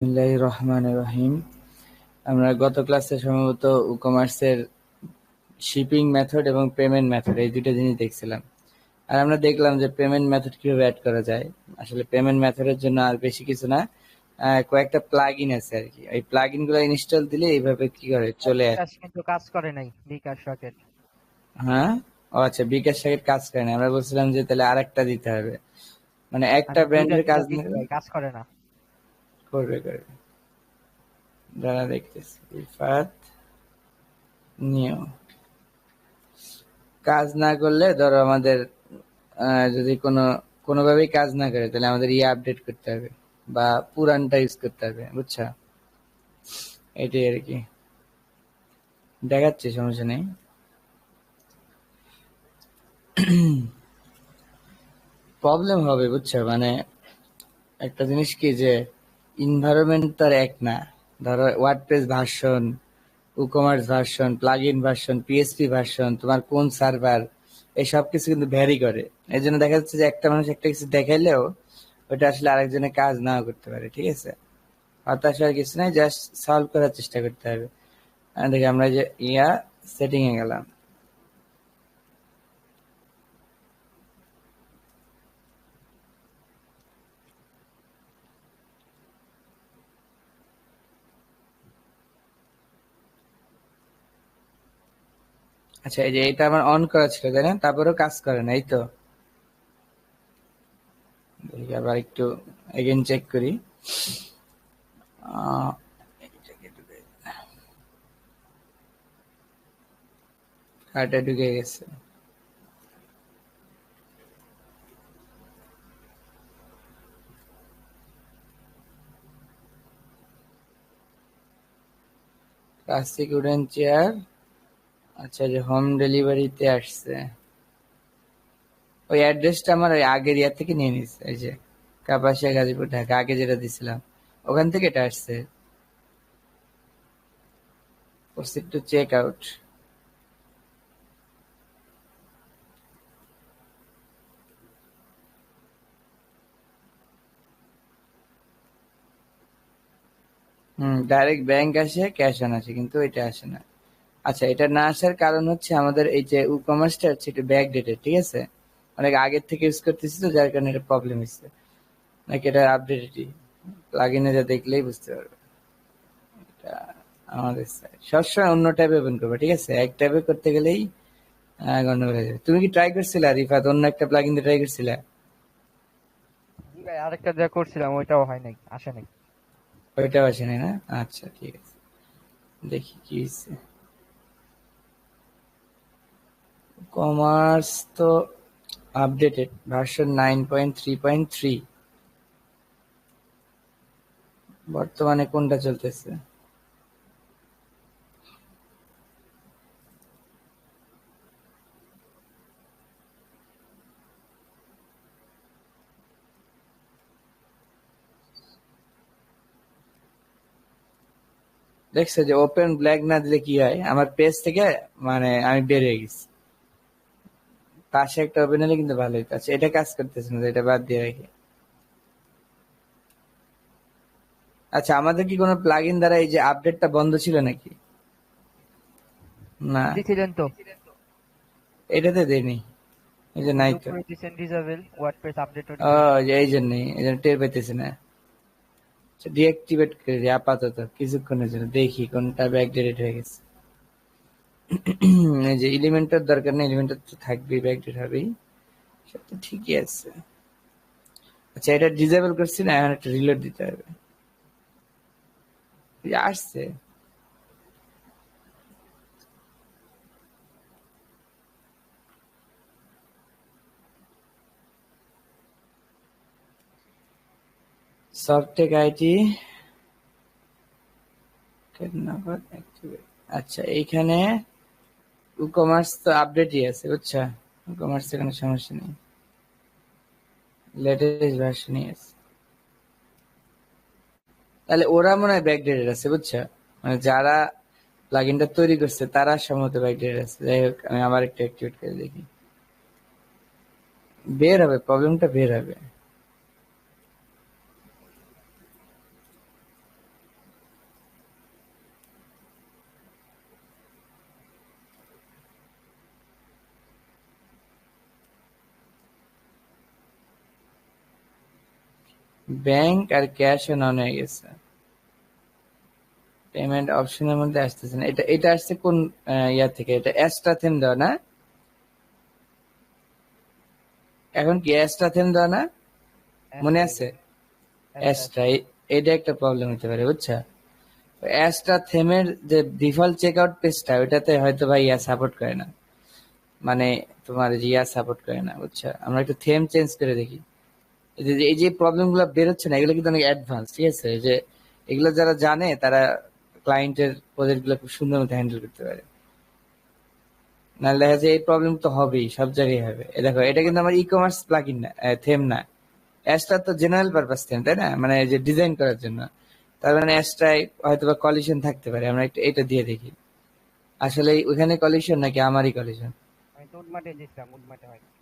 বিসমিল্লাহির রহমানির রহিম। আমরা গত ক্লাসে সম্ভবত ই-কমার্সের শিপিং মেথড এবং পেমেন্ট মেথড এই দুটো জিনিস দেখছিলাম। আর আমরা দেখলাম যে পেমেন্ট মেথড কিভাবে অ্যাড করা যায়। আসলে পেমেন্ট মেথডের জন্য আর বেশি কিছু না, কয়েকটা প্লাগইন আছে আর কি। এই প্লাগইন গুলো ইনস্টল দিলে এইভাবে কি করে চলে আসে। বিকাশ কিন্তু কাজ করে নাই, বিকাশ রকেট। হ্যাঁ, ও আচ্ছা, বিকাশ সাইট কাজ করে না। আমরা বলছিলাম যে তাহলে আরেকটা দিতে হবে, মানে একটা আমি দুইটা ব্র্যান্ডের কাজ দিলাম না দিছি ভাই, কাজ করে না। করবে করবে। যারা দেখতেছি ইফাত নিও কাজ না করলে ধরো আমাদের যদি কোনোভাবেই কাজ না করে তাহলে আমাদের আপডেট করতে হবে বা পুরানটা ইউজ করতে হবে, বুঝছো? এটাই আর কি, দেখাচ্ছি, সমস্যা নেই। প্রবলেম হবে, বুঝছো? মানে একটা জিনিস কি যে ইনভায়রনমেন্ট তার এক না। ধরো WordPress version, WooCommerce version, plugin version, PSP version, তোমার কোন সার্ভার, এই সব কিছু কিন্তু ভ্যারি করে। এই জন্য দেখা যাচ্ছে যে একটা মানুষ একটা কিছু দেখাইলেও ওটা আসলে আরেকজনের কাজ নাও করতে পারে, ঠিক আছে? হতাশ হওয়ার কিছু নাই, জাস্ট সলভ করার চেষ্টা করতে হবে। দেখি আমরা যে সেটিং এ গেলাম। আচ্ছা, এই যে এটা আমার অন করা ছিল তাই না, তারপরেও কাজ করে না, এই তো। দেখি আবার একটু এগেন চেক করি। আহ, কার্ডটা ঢুকে গেছে। Classic wooden chair. আচ্ছা, যে হোম ডেলিভারিতে আসছে, ওই অ্যাড্রেসটা আমার ওই আগের থেকে নিয়ে নিচ্ছে। এই যে কাপাসিয়া, গাজীপুর, ঢাকা, আগে যেটা দিছিলাম ওখান থেকে এটা আসছে। Proceed to check out. Direct bank আসে, ক্যাশ অন আসে, কিন্তু এটা আসে না। আচ্ছা, এটা না আসার কারণ হচ্ছে আমাদের এই যে ই কমার্সটা হচ্ছে একটু ব্যাক ডেটেড, ঠিক আছে? অনেক আগের থেকে ইউজ করতেছি তো, যার কারণে এটা প্রবলেম হচ্ছে। নাকি এটা আপডেটেডই, প্লাগ ইনে যা দেখলেই বুঝতে পারবে। এটা আমাদের side। সবসময় অন্য ট্যাবে ওপেন করবে, ঠিক আছে? এক ট্যাবে করতে গেলেই গন্ডগোল হয়ে যাবে। তুমি কি ট্রাই করছিলে রিফাত, অন্য একটা প্লাগ ইন ট্রাই করছিলে? জি ভাই, আরেকটা যা করছিলাম ওইটাও হয় নাই, আসে নাই। ওইটাও আসে নাই না? আচ্ছা, ঠিক আছে, দেখি কি হচ্ছে। কমার্স তো আপডেটেড ভার্সন 9.3.3। বর্তমানে কোনটা চলতেছে? দেখছো যে ওপেন ব্ল্যাক না দিলে কি হয়, আমার পেজ থেকে মানে আমি বের হয়ে গেছি। পাশে একটা ওপেন হলে কিন্তু ভালোই। আচ্ছা, এটা কাজ করতেছে না, এটা বাদ দিয়ে রাখি। আচ্ছা, আমাদের কি কোনো প্লাগইন দ্বারা এই যে আপডেটটা বন্ধ ছিল নাকি? না, দিছিলেন তো, এটাতে দেয়নি, এই যে এই নাই যে তো। উপরে দিছেন ডিসেবল ওয়ার্ডপ্রেস আপডেট ও, নোটিফিকেশন। যে এই জন্যই, এই জন্য টের পেতেছি না। ডিঅ্যাক্টিভেট করে দিই আপাতত কিছুক্ষণের জন্য, দেখি কোনটা ব্যাকডেটেড হয়ে গেছে। এই যে এলিমেন্টের দরকার নেই, এলিমেন্টের তো থাকবেই, ব্যাকডেট হবেই, সব তো ঠিকই আছে। আচ্ছা, এটা ডিসেবল করছি না, এখন একটা রিলোড দিতে হবে। এই যে আসছে। Softech IT. আচ্ছা, এইখানে কমার্স তো আপডেটই আছে, বুঝছা? কমার্সে কোনো সমস্যা নেই, লেটেস্ট ভার্সনই আছে। তাহলে ওরা মনে হয় ব্যাকডেটেড আছে, বুঝছা? মানে যারা প্লাগইনটা তৈরি করছে তারা সম্ভবত ব্যাকডেটেড আছে। যাই হোক, আমি আবার একটু অ্যাক্টিভেট করে দেখি, বের হবে, প্রবলেমটা বের হবে। ব্যাংক আর ক্যাশ অন হয়ে গেছে, পেমেন্ট অপশনের মধ্যে আসতেছে না। এটা এটা আসছে কোন ইয়া থেকে? এটা এক্সট্রা থেম দেওয়া না? এখন কি এক্সট্রা থেম দেওয়া না? মনে অ্যাস্ট্রা আছে? অ্যাস্ট্রা এক্সট্রা, এটা একটা প্রবলেম হতে পারে, বুঝছা? এক্সট্রা থেমের যে ডিফল্ট চেক আউট পেজটা, ওইটাতে হয়তো ভাই ইয়া সাপোর্ট করে না, মানে তোমার ইয়া সাপোর্ট করে না, বুঝছো? আমরা একটু থেম চেঞ্জ করে দেখি। এই যে প্রবলেম গুলো বেরোচ্ছে না, এগুলো কিন্তু অনেক অ্যাডভান্স, ঠিক আছে? যে এগুলো যারা জানে তারা ক্লায়েন্টের প্রজেক্ট গুলো খুব সুন্দর মতো হ্যান্ডেল করতে পারে। নাহলে দেখা যায় এই প্রবলেম তো হবেই, সব জায়গায় হবে। এ দেখো, এটা কিন্তু আমার ই কমার্স প্লাগইন না, থেম না। অ্যাশটা তো জেনারেল পারপাস থেম, তাই না? মানে যে ডিজাইন করার জন্য। তার মানে অ্যাশটায় হয়তো বা কলিশন থাকতে পারে, আমরা একটু এটা দিয়ে দেখি। আসলে ওইখানে কলিশন নাকি আমারই কলিশন? আমি তো উডমার্টে দিছিলাম, উডমার্টে হয় নাই।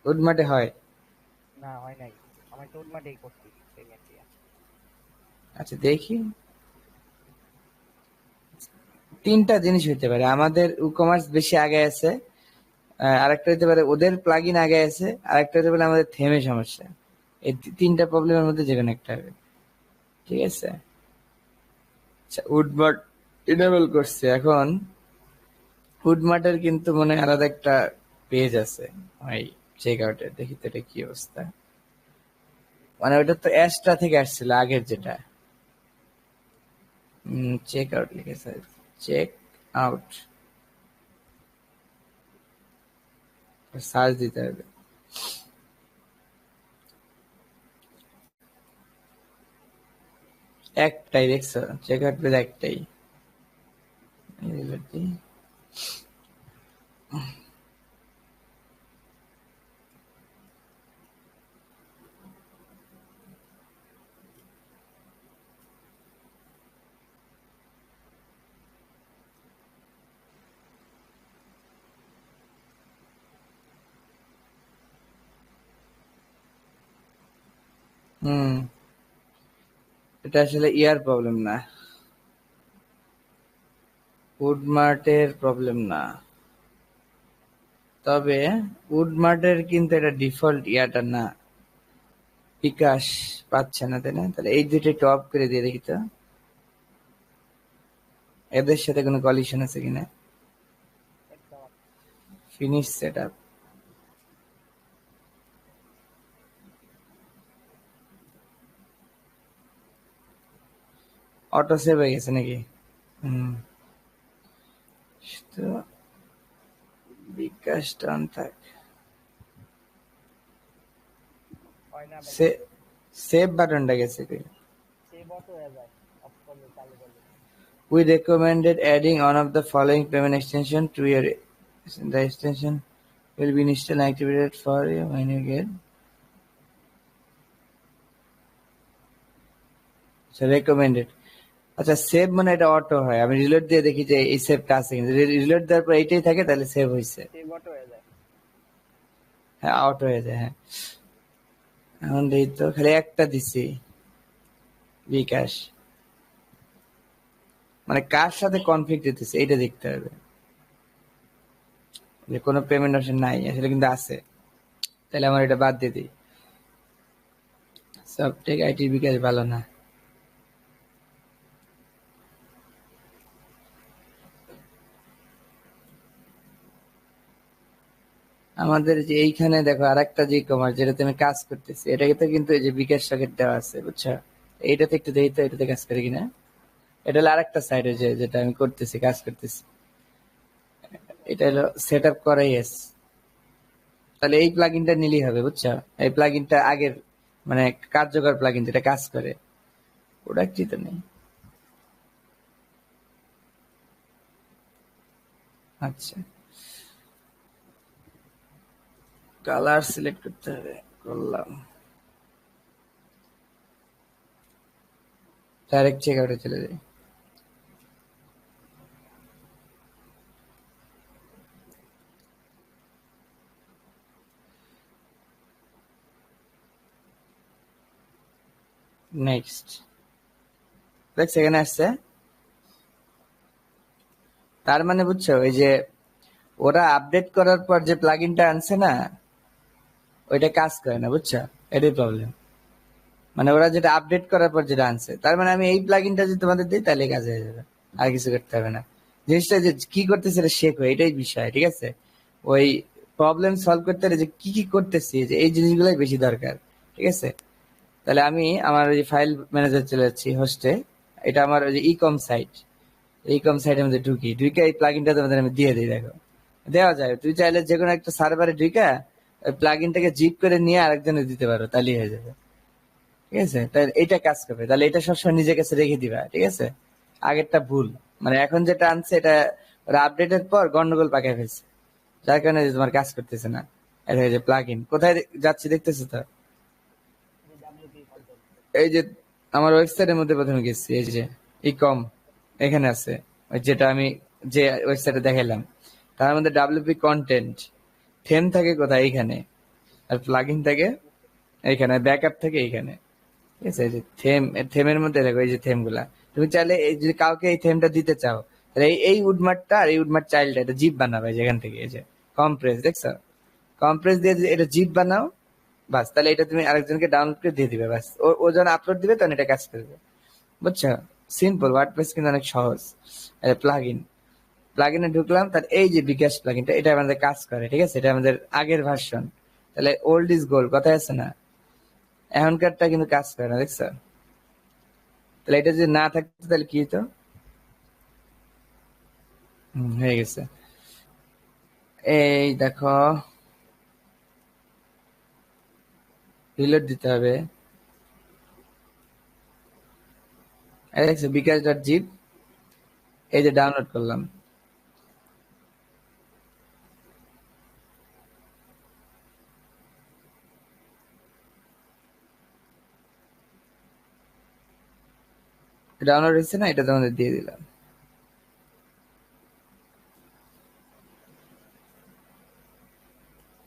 উডমার্টে হয়? না হয় নাই, আমি তো উডমার্টেই করছি পেমেন্ট দিয়া। আচ্ছা দেখি। তিনটা জিনিস হইতে পারে, আমাদের ই কমার্স বেশি আগে আছে, আরেকটা হতে পারে ওদের প্লাগইন আগে আছে, আরেকটা হতে পারে আমাদের থেমে সমস্যা। এই তিনটা প্রবলেমের মধ্যে যে কোনো একটা হবে, ঠিক আছে? আচ্ছা, উডমার্ট ইনেবল করছে এখন। উডমার্টের কিন্তু মনে হয় আলাদা একটা পেজ আছে ওই চেক আউটের, দেখি তো এটা কি অবস্থা। মানে ওটা তো অ্যাশটা থেকে আসছিল আগের যেটা। চেক আউট লিখেছে, চেক আউট, সার্চ দিতে হবে। একটাই দেখছো চেক আউট পেজ, একটাই। হুম, এটা আসলে ইয়ার প্রবলেম না, উডমার্টের প্রবলেম না। তবে উডমার্টের কিন্তু এটা ডিফল্ট ইয়াটা না, বিকাশ পাচ্ছে না, তাই না? তাহলে এই দুটো একটু অফ করে দিয়ে দেখি তো এদের সাথে কোনো কলিশন আছে কিনা। একদম finish set up, auto save হয়ে গেছে নাকি? হুম, তো বিকাশ টান থাক, হয় না ভাই। সে সেভ বাটনটা গেছে কই? সেভ অটো হয়ে যায় অফ করলে, চালু করলে। We recommended adding one of the following payment extension to your, the extension will be installed and activated for you when you get, so recommended। আচ্ছা, সেভ মানে এটা অটো হয়, আমি রিলোড দিয়ে দেখি যে এই সেভটা আছে কিনা। যদি রিলোড দেওয়ার পর এইটাই থাকে তাহলে সেভ হয়েছে। সেভ অটো হয়ে যায়। হ্যাঁ, আউট হয়ে যায়, হ্যাঁ। এখন দেখি তো, খালি একটা দিছি, বিকাশ। মানে কার সাথে কনফ্লিক্ট দিতেছে এইটা দেখতে হবে, যে কোনো পেমেন্ট অপশন নাই আসলে, কিন্তু আছে। তাহলে আমার এটা বাদ দিয়ে দিই, সবটেক আইটি বিকাশ ভালো না। আমাদের যে এইখানে দেখো আরেকটা যে কমার্স যেটাতে আমি কাজ করতেছি, এটাকে তো কিন্তু এই যে বিকাশ সকেট দেওয়া আছে, বুঝছো? এইটাতে একটু দেখি তো এটাতে কাজ করে কিনা। এটা হলো আরেকটা সাইড, যে যেটা আমি করতেছি, কাজ করতেছি। এটা হলো সেট আপ করাই আছে। তাহলে এই প্লাগইনটা নিলেই হবে, বুঝছো? এই প্লাগইনটা আগের, মানে কার্যকর প্লাগইন যেটা কাজ করে, প্রোডাক্টই তো নেই। আচ্ছা, কালার সিলেক্ট করতে হবে, করলাম। ডাইরেক্ট চেক আউটে চলে যাই। নেক্সট, দেখ সেখানে আসছে। তার মানে বুঝছো, ওই যে ওরা আপডেট করার পর যে প্লাগইনটা আনছে না, ওইটা কাজ করে না, বুঝছো? এটাই প্রবলেম। মানে ওরা যেটা আপডেট করার পর যেটা আনছে, তার মানে আমি এই প্লাগইনটা যদি তোমাদের দিই তাহলে কাজ হয়ে যাবে, আর কিছু করতে হবে না। জিনিসটা যে কি করতেছে এটা শেখো, এটাই বিষয়, ঠিক আছে? ওই প্রবলেম সলভ করতে হলে যে কি কি করতেছি, যে এই জিনিসগুলোই বেশি দরকার, ঠিক আছে? তাহলে আমি আমার ওই ফাইল ম্যানেজার চলে যাচ্ছি হোস্টে। এটা আমার ওই যে ই কম সাইট, এই কম সাইটের মধ্যে ঢুকে এই প্লাগইনটা তোমাদের আমি দিয়ে দিই। দেখো, দেওয়া যায়। তুই চাইলে যে কোনো একটা সার্ভারে ঢুকে ওই প্লাগইনটাকে জিপ করে নিয়ে আরেকজনে দিতে পারো, তাহলেই হয়ে যাবে, ঠিক আছে? তাহলে এটা কাজ করবে, তাহলে এটা সবসময় নিজের কাছে রেখে দিবা, ঠিক আছে? আগেরটা ভুল, মানে এখন যেটা আনছে এটা ওরা আপডেটের পর গন্ডগোল পাকায় ফেলছে, যার কারণে যে তোমার কাজ করতেছে না। এটা এই যে প্লাগইন কোথায় যাচ্ছি দেখতেছো তো? এই যে আমার ওয়েবসাইটের মধ্যে প্রথমে গেছি, এই যে ই কম, এখানে আছে ওই যেটা আমি যে ওয়েবসাইটে দেখাইলাম, তার মধ্যে ডাব্লিউপি কন্টেন্ট থেম থাকে কোথায়, এইখানে। আর প্লাগইন থাকে এইখানে, ব্যাকআপ থাকে এইখানে, ঠিক আছে? এই যে থেমের মধ্যে দেখো এই যে থেম গুলা, তুমি চাইলে এই যদি কাউকে এই থেমটা দিতে চাও, তাহলে এই উডমার্টটা আর এই উডমার্ট চাইল্ডটা এটা জিপ বানাবে যেখান থেকে, এই যে কম্প্রেস দেখছো, কম্প্রেস দিয়ে যদি এটা জিপ বানাও, বাস, তাহলে এটা তুমি আরেকজনকে ডাউনলোড করে দিয়ে দিবে, বাস, ও যখন আপলোড দিবে তখন এটা কাজ করবে, বুঝছো? সিম্পল, ওয়ার্ডপ্রেস কিন্তু অনেক সহজ। প্লাগইন, প্লাগইনে ঢুকলাম, তার এই যে বিকাশ প্লাগইনটা, এটা আমাদের কাজ করে, ঠিক আছে? এটা আমাদের আগের ভার্সন, তাহলে ওল্ড ইজ গোল্ড কথা আছে না, এখনকারটা কিন্তু কাজ করে না, দেখছো? তাহলে এটা যদি না থাকতো তাহলে কি হতো? হয়ে গেছে। এই দেখো, রিলোড দিতে হবে। এই দেখছো বিকাশ ডট জিপ, এই যে ডাউনলোড করলাম। ডাউনলোড হয়েছে না, এটা তোমাদের দিয়ে দিলাম।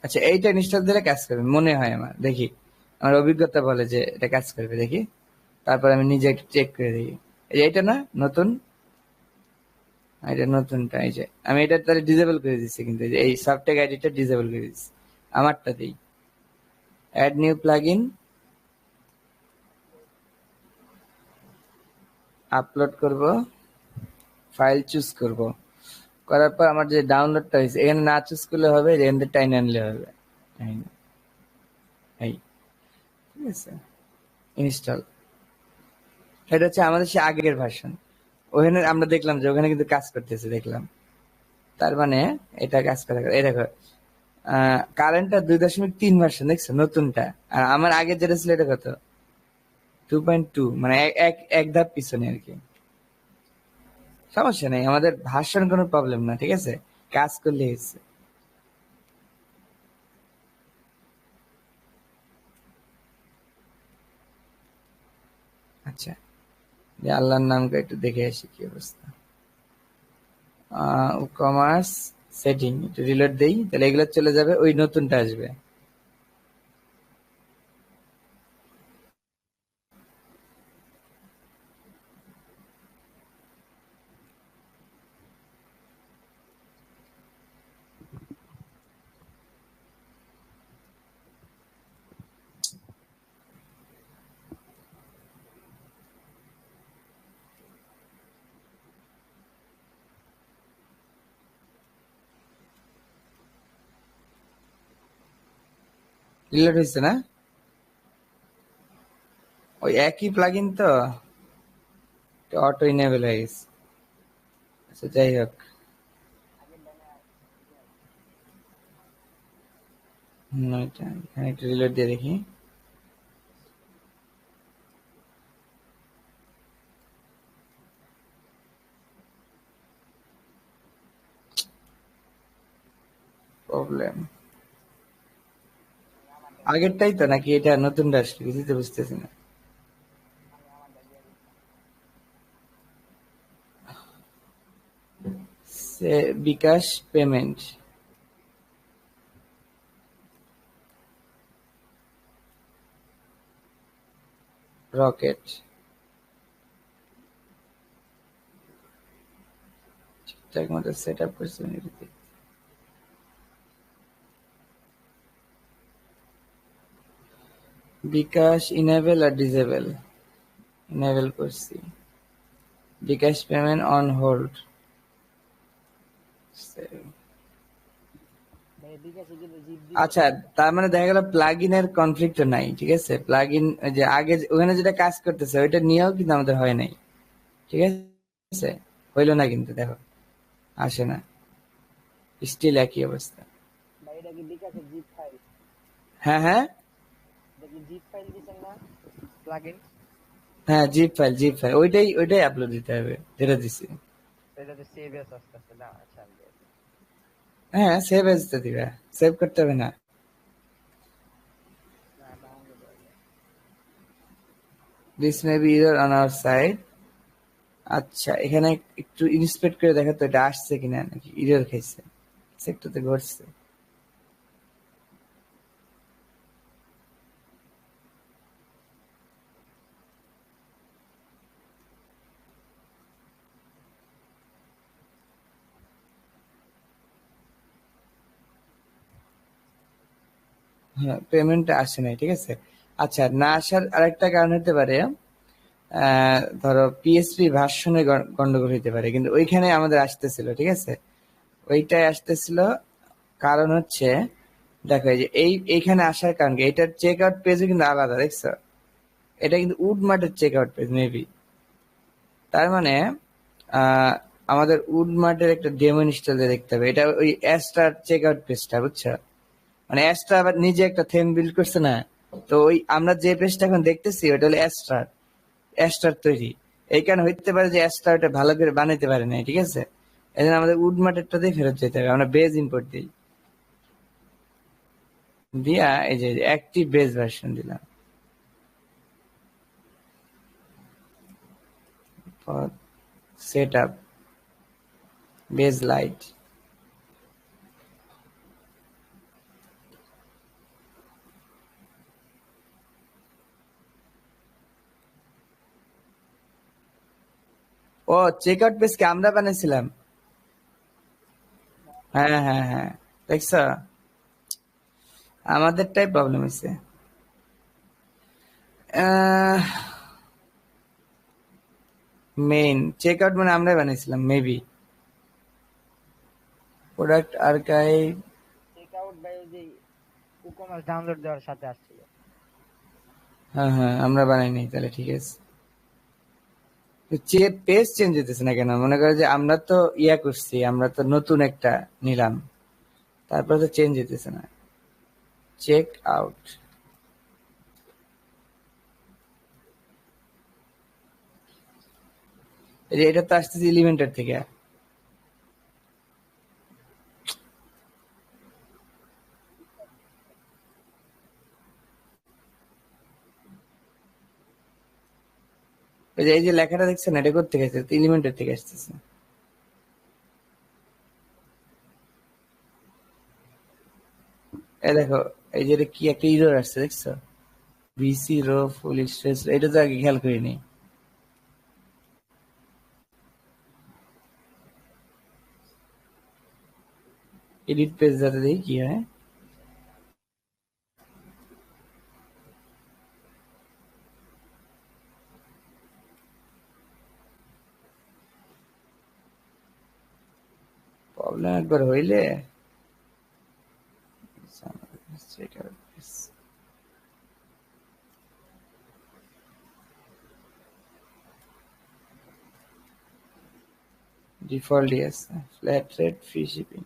আচ্ছা, এইটা ইনস্টল দিলে কাজ করবে মনে হয় আমার, দেখি, আমার অভিজ্ঞতা বলে যে এটা কাজ করবে, দেখি। তারপর আমি নিজে একটু চেক করে দেখি। এই যে এটা না নতুন, এটা নতুনটা, এই যে আমি এটা তাহলে ডিসেবল করে দিচ্ছি, কিন্তু এই যে এই সফটটেক আইডিটা ডিসেবল করে দিচ্ছি, আমারটা দিই। অ্যাড নিউ প্লাগইন, আপলোড করব, ফাইল চুজ করব, করার পর আমার যে ডাউনলোডটা হয়েছে এখানে না চুজ করলে হবে, এখান থেকে টাইনে আনলে হবে। এই এই, ঠিক আছে, ইনস্টল। এটা হচ্ছে আমাদের সে আগের ভার্সন, ওখানে আমরা দেখলাম যে ওখানে কিন্তু কাজ করতেছে, দেখলাম। তার মানে এটা কাজ করে, এই দেখো কারেন্টটা 2.3 ভার্সন, দেখছো নতুনটা। আর আমার আগে যেটা ছিল এটা কত, 2.2, মানে এক ধাপ পিছনে আর কি। সমস্যা নেই, আমাদের ভার্সন কোনো প্রবলেম না, ঠিক আছে? কাজ করলে হয়েছে। আচ্ছা, যে আল্লাহর নাম করে একটু দেখে আসি কি অবস্থা। কমার্স সেটিং একটু রিলোড দেই, তাহলে এগুলো চলে যাবে, ওই নতুনটা আসবে। রিলোড হয়েছে না? ওই একই প্লাগইন তো, অটো ইনেবল হয়ে গেছে। আচ্ছা, যাই হোক। এটা এখানে একটু রিলোড দিয়ে দেখি। প্রবলেম আগেরটাই তো, নাকি এটা নতুনটা আসলে, কিছুই তো বুঝতেছি না। বিকাশ পেমেন্ট, রকেট, ঠিকঠাক মতো সেট আপ করছে নাকি? বিকাশ ইনেবল আর ডিসেবল? ইনেবল করছি। বিকাশ পেমেন্ট অন হোল্ড। ভাই বিকাশে কিন্তু জিপ দিলে আচ্ছা, তার মানে দেখা গেল প্লাগ ইনের কনফ্লিক্ট নাই, ঠিক আছে। প্লাগ ইন যে আগে ওখানে যেটা কাজ করতেছে ওইটা নিয়েও কিন্তু আমাদের হয় নাই, ঠিক আছে। হইলো না কিন্তু, দেখো আসে না, স্টিল একই অবস্থা। ভাই এটা কি বিকাশের জিপ ফাইল? হ্যাঁ হ্যাঁ এটা কি জিপ ফাইল দিছেন না প্লাগইন? হ্যাঁ, জিপ ফাইল ওইটাই আপলোড দিতে হবে যেটা দিছি। এটাতে সেভ এস আসতেছে না? আচ্ছা আমি দেখি। হ্যাঁ, সেভ এজ তো দিবা, সেভ করতে হবে না। না ডাউনলোড হয় না। This may be error on our side. আচ্ছা, এখানে একটু ইন্সপেক্ট করে দেখো তো এটা আসছে কিনা, নাকি ইরর খাইছে, সেক্টরতে ঘটছে। হ্যাঁ, পেমেন্টটা আসে নাই, ঠিক আছে। আচ্ছা, না আসার আরেকটা কারণ হতে পারে, ধরো পিএসপি ভার্সনে গন্ডগোল হইতে পারে, কিন্তু ওইখানে আমাদের আসতেছিল, ঠিক আছে। ওইটাই আসতেছিল। কারণ হচ্ছে, দেখো এই যে এইখানে আসার কারণ কি, এটার চেক আউট পেজও কিন্তু আলাদা, দেখছো। এটা কিন্তু উডমার্টের চেক আউট পেজ মেবি। তার মানে আহ, আমাদের উডমার্টের একটা ডেমো ইনস্টল দিয়ে দেখতে হবে। এটা ওই অ্যাস্টার চেক আউট পেজটা, বুঝছো। মানে অ্যাস্ট্রা আবার নিজে একটা থিম বিল্ড করছে না। তো ওই আমরা যে পেজটা এখন দেখতেছি ওটা হলো অ্যাস্ট্রার তৈরি। এই কারণে হইতে পারে যে অ্যাস্ট্রা ওটা ভালো করে বানাইতে পারে না, ঠিক আছে। এই জন্য আমাদের উডমার্টেরটাতেই ফেরত যেতে হবে, আমরা বেজ ইম্পোর্ট দিই। দিয়া এই যে অ্যাক্টিভ বেজ ভার্সন দিলাম। Set up base light. ও, চেক আউট পেজ কি আমরা বানাইছিলাম? হ্যাঁ হ্যাঁ হ্যাঁ, দেখছ, আমাদেরটাই প্রবলেম হয়েছে। মেইন চেক আউট মানে আমরাই বানাইছিলাম maybe. Product archive. Check out ভাই ওই যে কুকমাস ডাউনলোড দেওয়ার সাথে আসছিল। হ্যাঁ হ্যাঁ, আমরা বানাইনি, তাহলে ঠিক আছে। পেজ চেঞ্জ হইতেছে না কেন? মনে করো যে আমরা তো ইয়া করছি, আমরা তো নতুন একটা নিলাম, তারপর তো চেঞ্জ হইতেছে না। চেক আউট, এটা তো আসতেছে এলিমেন্টার থেকে। এই যে লেখাটা দেখছেন, এটা কোথা থেকে আসছে? এলিমেন্টার থেকে আসতেছে। এই দেখো, এই যে এটা কি একটা ইরর আসছে, দেখছো? বিসি রো ফুল স্ট্রেস, এটা তো আগে খেয়াল করিনি। এডিট পেজ যাতে দেখি কি হয়। প্রবলেম একবার হইলে default yes, flat rate, free shipping.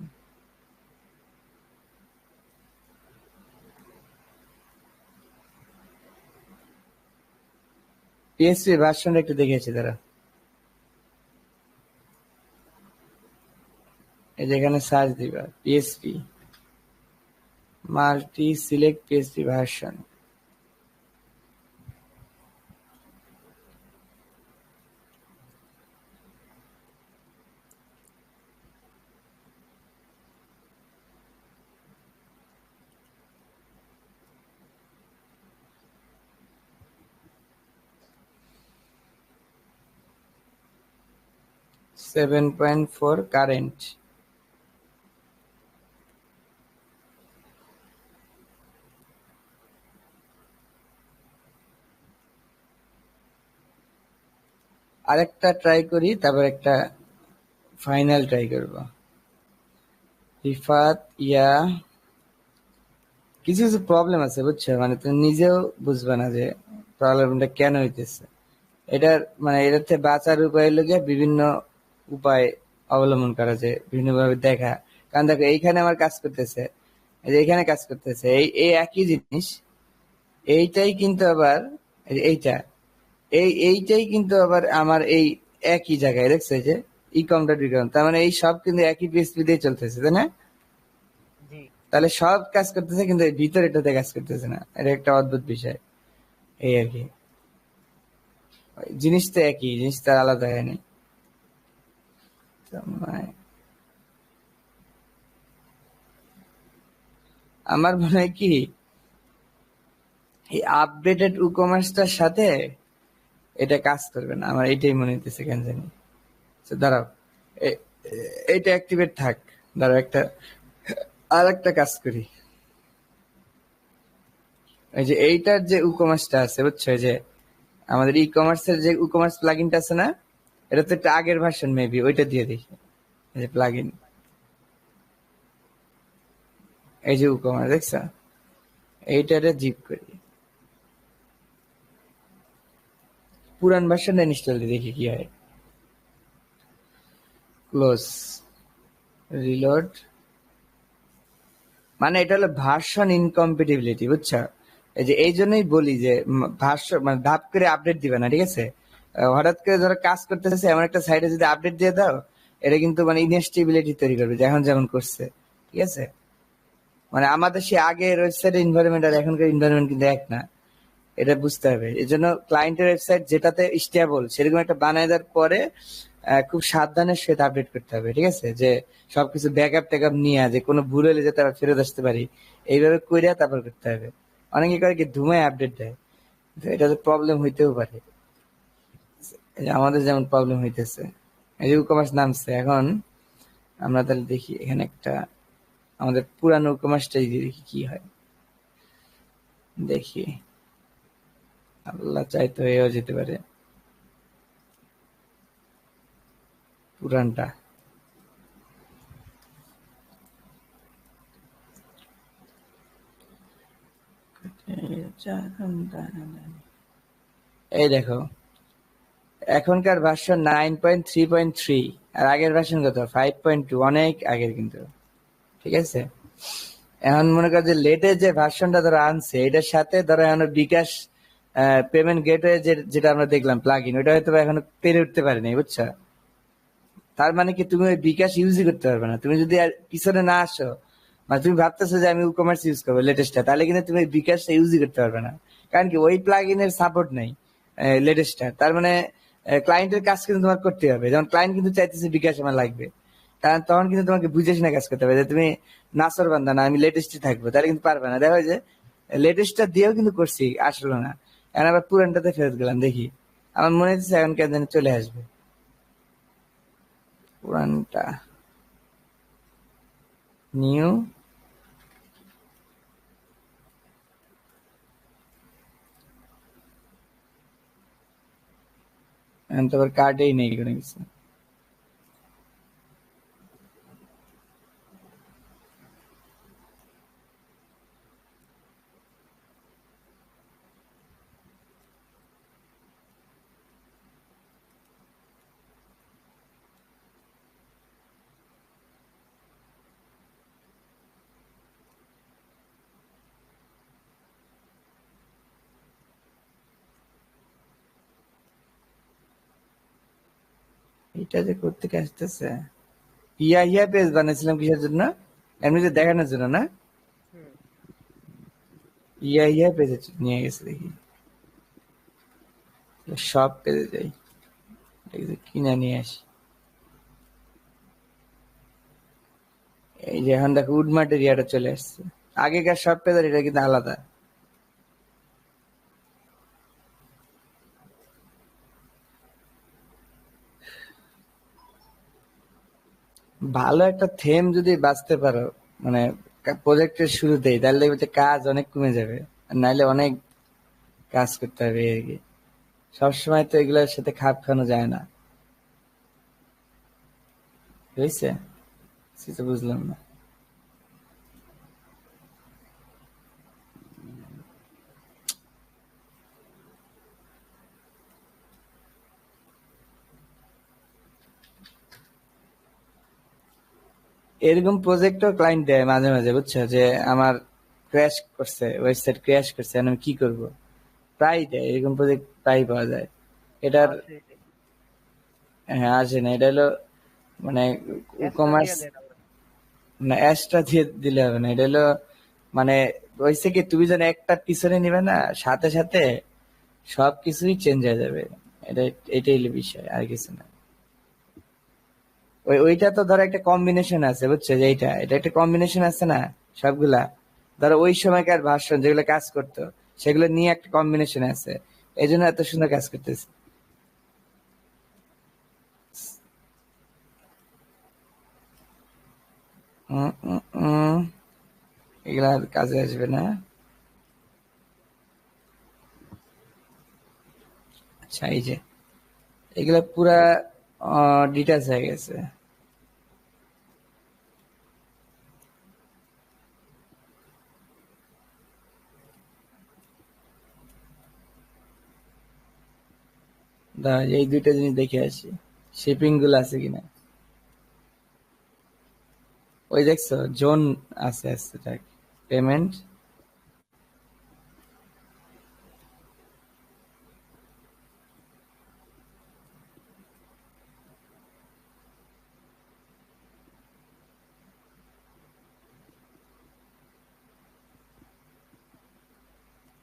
PSP ভার্সনটা একটু দেখেছি তারা। এই যেখানে সার্চ দিবা PSP multi select PSP version. Seven point four current. আরেকটা ট্রাই করি, তারপর একটা ফাইনাল ট্রাই করব। রিফাত ইয়া, কিছু কিছু প্রবলেম আছে বুঝছো, মানে তুমি নিজেও বুঝবে না যে প্রবলেমটা কেন হইতেছে। এটার মানে এটার থেকে বাঁচার উপায় হলো গিয়ে বিভিন্ন উপায় অবলম্বন করা যায়, বিভিন্ন ভাবে দেখা। কারণ দেখো এইখানে আমার কাজ করতেছে, এই যে এইখানে কাজ করতেছে, এই এই একই জিনিস, এইটাই কিন্তু আবার এই যে এইটা, এইটাই কিন্তু আবার আমার এই একই জায়গায় দেখছো, এই যে ই কম ডট বি কম, তার মানে এই সব কিন্তু একই পিএসপি দিয়ে চলতেছে, তাই না? জি। তাহলে সব কাজ করতেছে কিন্তু এই ভিতরেটাতে কাজ করতেছে না, এটা একটা অদ্ভুত বিষয়। এই আর কি, জিনিস তো একই, জিনিস তো আর আলাদা হয়নি। তো আমার মনে হয় কি, এই আপডেটেড ই কমার্সটার সাথে এটা কাজ করবে না, আমার এটাই মনে হইতেছে কেন জানি। তো দাঁড়াও, এইটা অ্যাক্টিভেট থাক, দাঁড়াও একটা আর একটা কাজ করি। এই যে এইটার যে ই কমার্সটা আছে বুঝছো, এই যে আমাদের ই কমার্সের যে ই কমার্স প্লাগইনটা আছে না, এটা তো একটা আগের ভার্সন মেবি, ওইটা দিয়ে দেখি। এই যে প্লাগইন, এই যে ই কমার্স দেখছো, এইটারে জিপ করি, পুরান ভার্সনটা ইনস্টল দিয়ে দেখি কি হয়। ক্লোজ, রিলোড, মানে এটা হলো ভার্সন ইনকম্পিটিবিলিটি বুঝছো। এই যে এই জন্যই বলি যে ভার্সন মানে ধাপ করে আপডেট দিবে না, ঠিক আছে? হঠাৎ করে ধরো কাজ করতেছে এমন একটা সাইডে যদি আপডেট দিয়ে দাও, এটা কিন্তু মানে ইনস্টেবিলিটি তৈরি করবে, যে এখন যেমন করছে, ঠিক আছে? মানে আমাদের সে আগের ওয়েবসাইটের এনভায়রনমেন্ট আর এখনকার এনভায়রনমেন্ট কিন্তু এক না, এটা বুঝতে হবে। এই জন্য ক্লায়েন্টের ওয়েবসাইট যেটাতে স্টেবল সেরকম একটা বানায় দেওয়ার পরে খুব সাবধানের সাথে আপডেট করতে হবে, ঠিক আছে? যে সবকিছু ব্যাকআপ ট্যাকআপ নিয়ে যে কোনো ভুল হলে যাতে আবার ফেরত আসতে পারি, এইভাবে কইরা তারপর করতে হবে। অনেকে করে কি ধুমায় আপডেট দেয়, তো এটাতে প্রবলেম হইতেও পারে। এই যে আমাদের যেমন প্রবলেম হইতেছে, এই যে ই কমার্স নামছে এখন, আমরা তাহলে দেখি এখানে একটা আমাদের পুরানো ই কমার্সটাই দিয়ে দেখি কি হয়। দেখি, আল্লাহ চাইতো এও যেতে পারে পুরানটা। এই দেখো, এখনকার ভার্সন 9.3.3, আর আগের ভার্সন কত 5.2, অনেক আগের কিন্তু, ঠিক আছে? এখন মনে কর যে লেটেস্ট যে ভার্সনটা ধরো আনছে, এটার সাথে ধরো এখন বিকাশ পেমেন্ট গেটওয়ে যেটা আমরা দেখলাম প্লাগ ইন, ওটা হয়তো এখনো পেরে উঠতে পারেনি বুঝছো। তার মানে কি তুমি ওই বিকাশ ইউজই করতে পারবে না তুমি যদি আর পিছনে না আসো। মানে তুমি ভাবতেছো যে আমি ই কমার্স ইউজ করবো লেটেস্টটা, তাহলে কিন্তু তুমি ওই বিকাশটা ইউজই করতে পারবে না। কারণ কি, ওই প্লাগ ইনের সাপোর্ট নেই লেটেস্টটা। তার মানে ক্লায়েন্টের কাজ কিন্তু তোমার করতে হবে, যেমন ক্লায়েন্ট কিন্তু চাইতেছে বিকাশ আমার লাগবে, কারণ তখন কিন্তু তোমাকে বুঝে শুনে কাজ করতে হবে, যে তুমি নাসর বান্দা না আমি লেটেস্টই থাকবো, তাহলে কিন্তু পারবে না। দেখো যে লেটেস্টটা দিয়েও কিন্তু করছি, আসলো না। এখন আবার পুরানটাতে ফেরত গেলাম, দেখি আমার মনে হচ্ছে এখন কেন জানি চলে আসবে পুরানটা। নিউ, এখন তো আবার কার্ডেই নেই কোনো কিছু। এটা যে করতে আসতেছে, ইয়া ইয়া পেজ বানাইছিলাম কিসের জন্য, এমনিতে দেখানোর জন্য না। হুম। ইয়া ইয়া পেজে নিয়ে গেছে দেখি, সব পেজে যাই, এটাকে কিনে নিয়ে আসি। এই যে এখন দেখো উডমার্টের ইয়াটা চলে আসছে, আগেকার সব পেজের এটা কিন্তু আলাদা। ভালো একটা থেম যদি বাঁচতে পারো, মানে প্রজেক্টের শুরুতেই, তাহলে দেখবে যে কাজ অনেক কমে যাবে, আর নাইলে অনেক কাজ করতে হবে আর কি। সবসময় তো এগুলোর সাথে খাপ খানো যায় না, বুঝছে? সেটা বুঝলাম না। এরকম প্রজেক্টও ক্লায়েন্ট দেয় মাঝে মাঝে, বুঝছো, যে আমার ক্র্যাশ করছে, ওয়েবসাইট ক্র্যাশ করছে, এখন আমি কি করব। প্রায় দেয় এরকম প্রজেক্ট, প্রায় পাওয়া যায়। এটার আসে হ্যাঁ আসে না, এটা হলো মানে এক্সট্রা কমার্স দিয়ে দেন আবার। না, এক্সট্রা দিয়ে দিলে হবে না। এটা হলো মানে হয়েছে কি, তুমি যেন একটা পিছনে নিবে না, সাথে সাথে সবকিছুই চেঞ্জ হয়ে যাবে। এটা এটাই হলো বিষয়, আর কিছু না। ওইটা তো ধরো একটা কম্বিনেশন আছে, বুঝছো, যে এটা একটা কম্বিনেশন আছে না সবগুলা। ধরো ওই সময়কার ভার্সন যেগুলো কাজ করতো, সেগুলো নিয়ে একটা কম্বিনেশন আছে, এই জন্য এত সুন্দর কাজ করতেছে। উম, উম, উম, এগুলা আর কাজে আসবে না। আচ্ছা, এই যে এগুলা পুরা ডিটেলস হয়ে গেছে। দাঁড়া, এই দুইটা জিনিস দেখে আসি, শিপিং গুলো আছে কিনা। ওই দেখছো জোন আছে, আছে পেমেন্ট।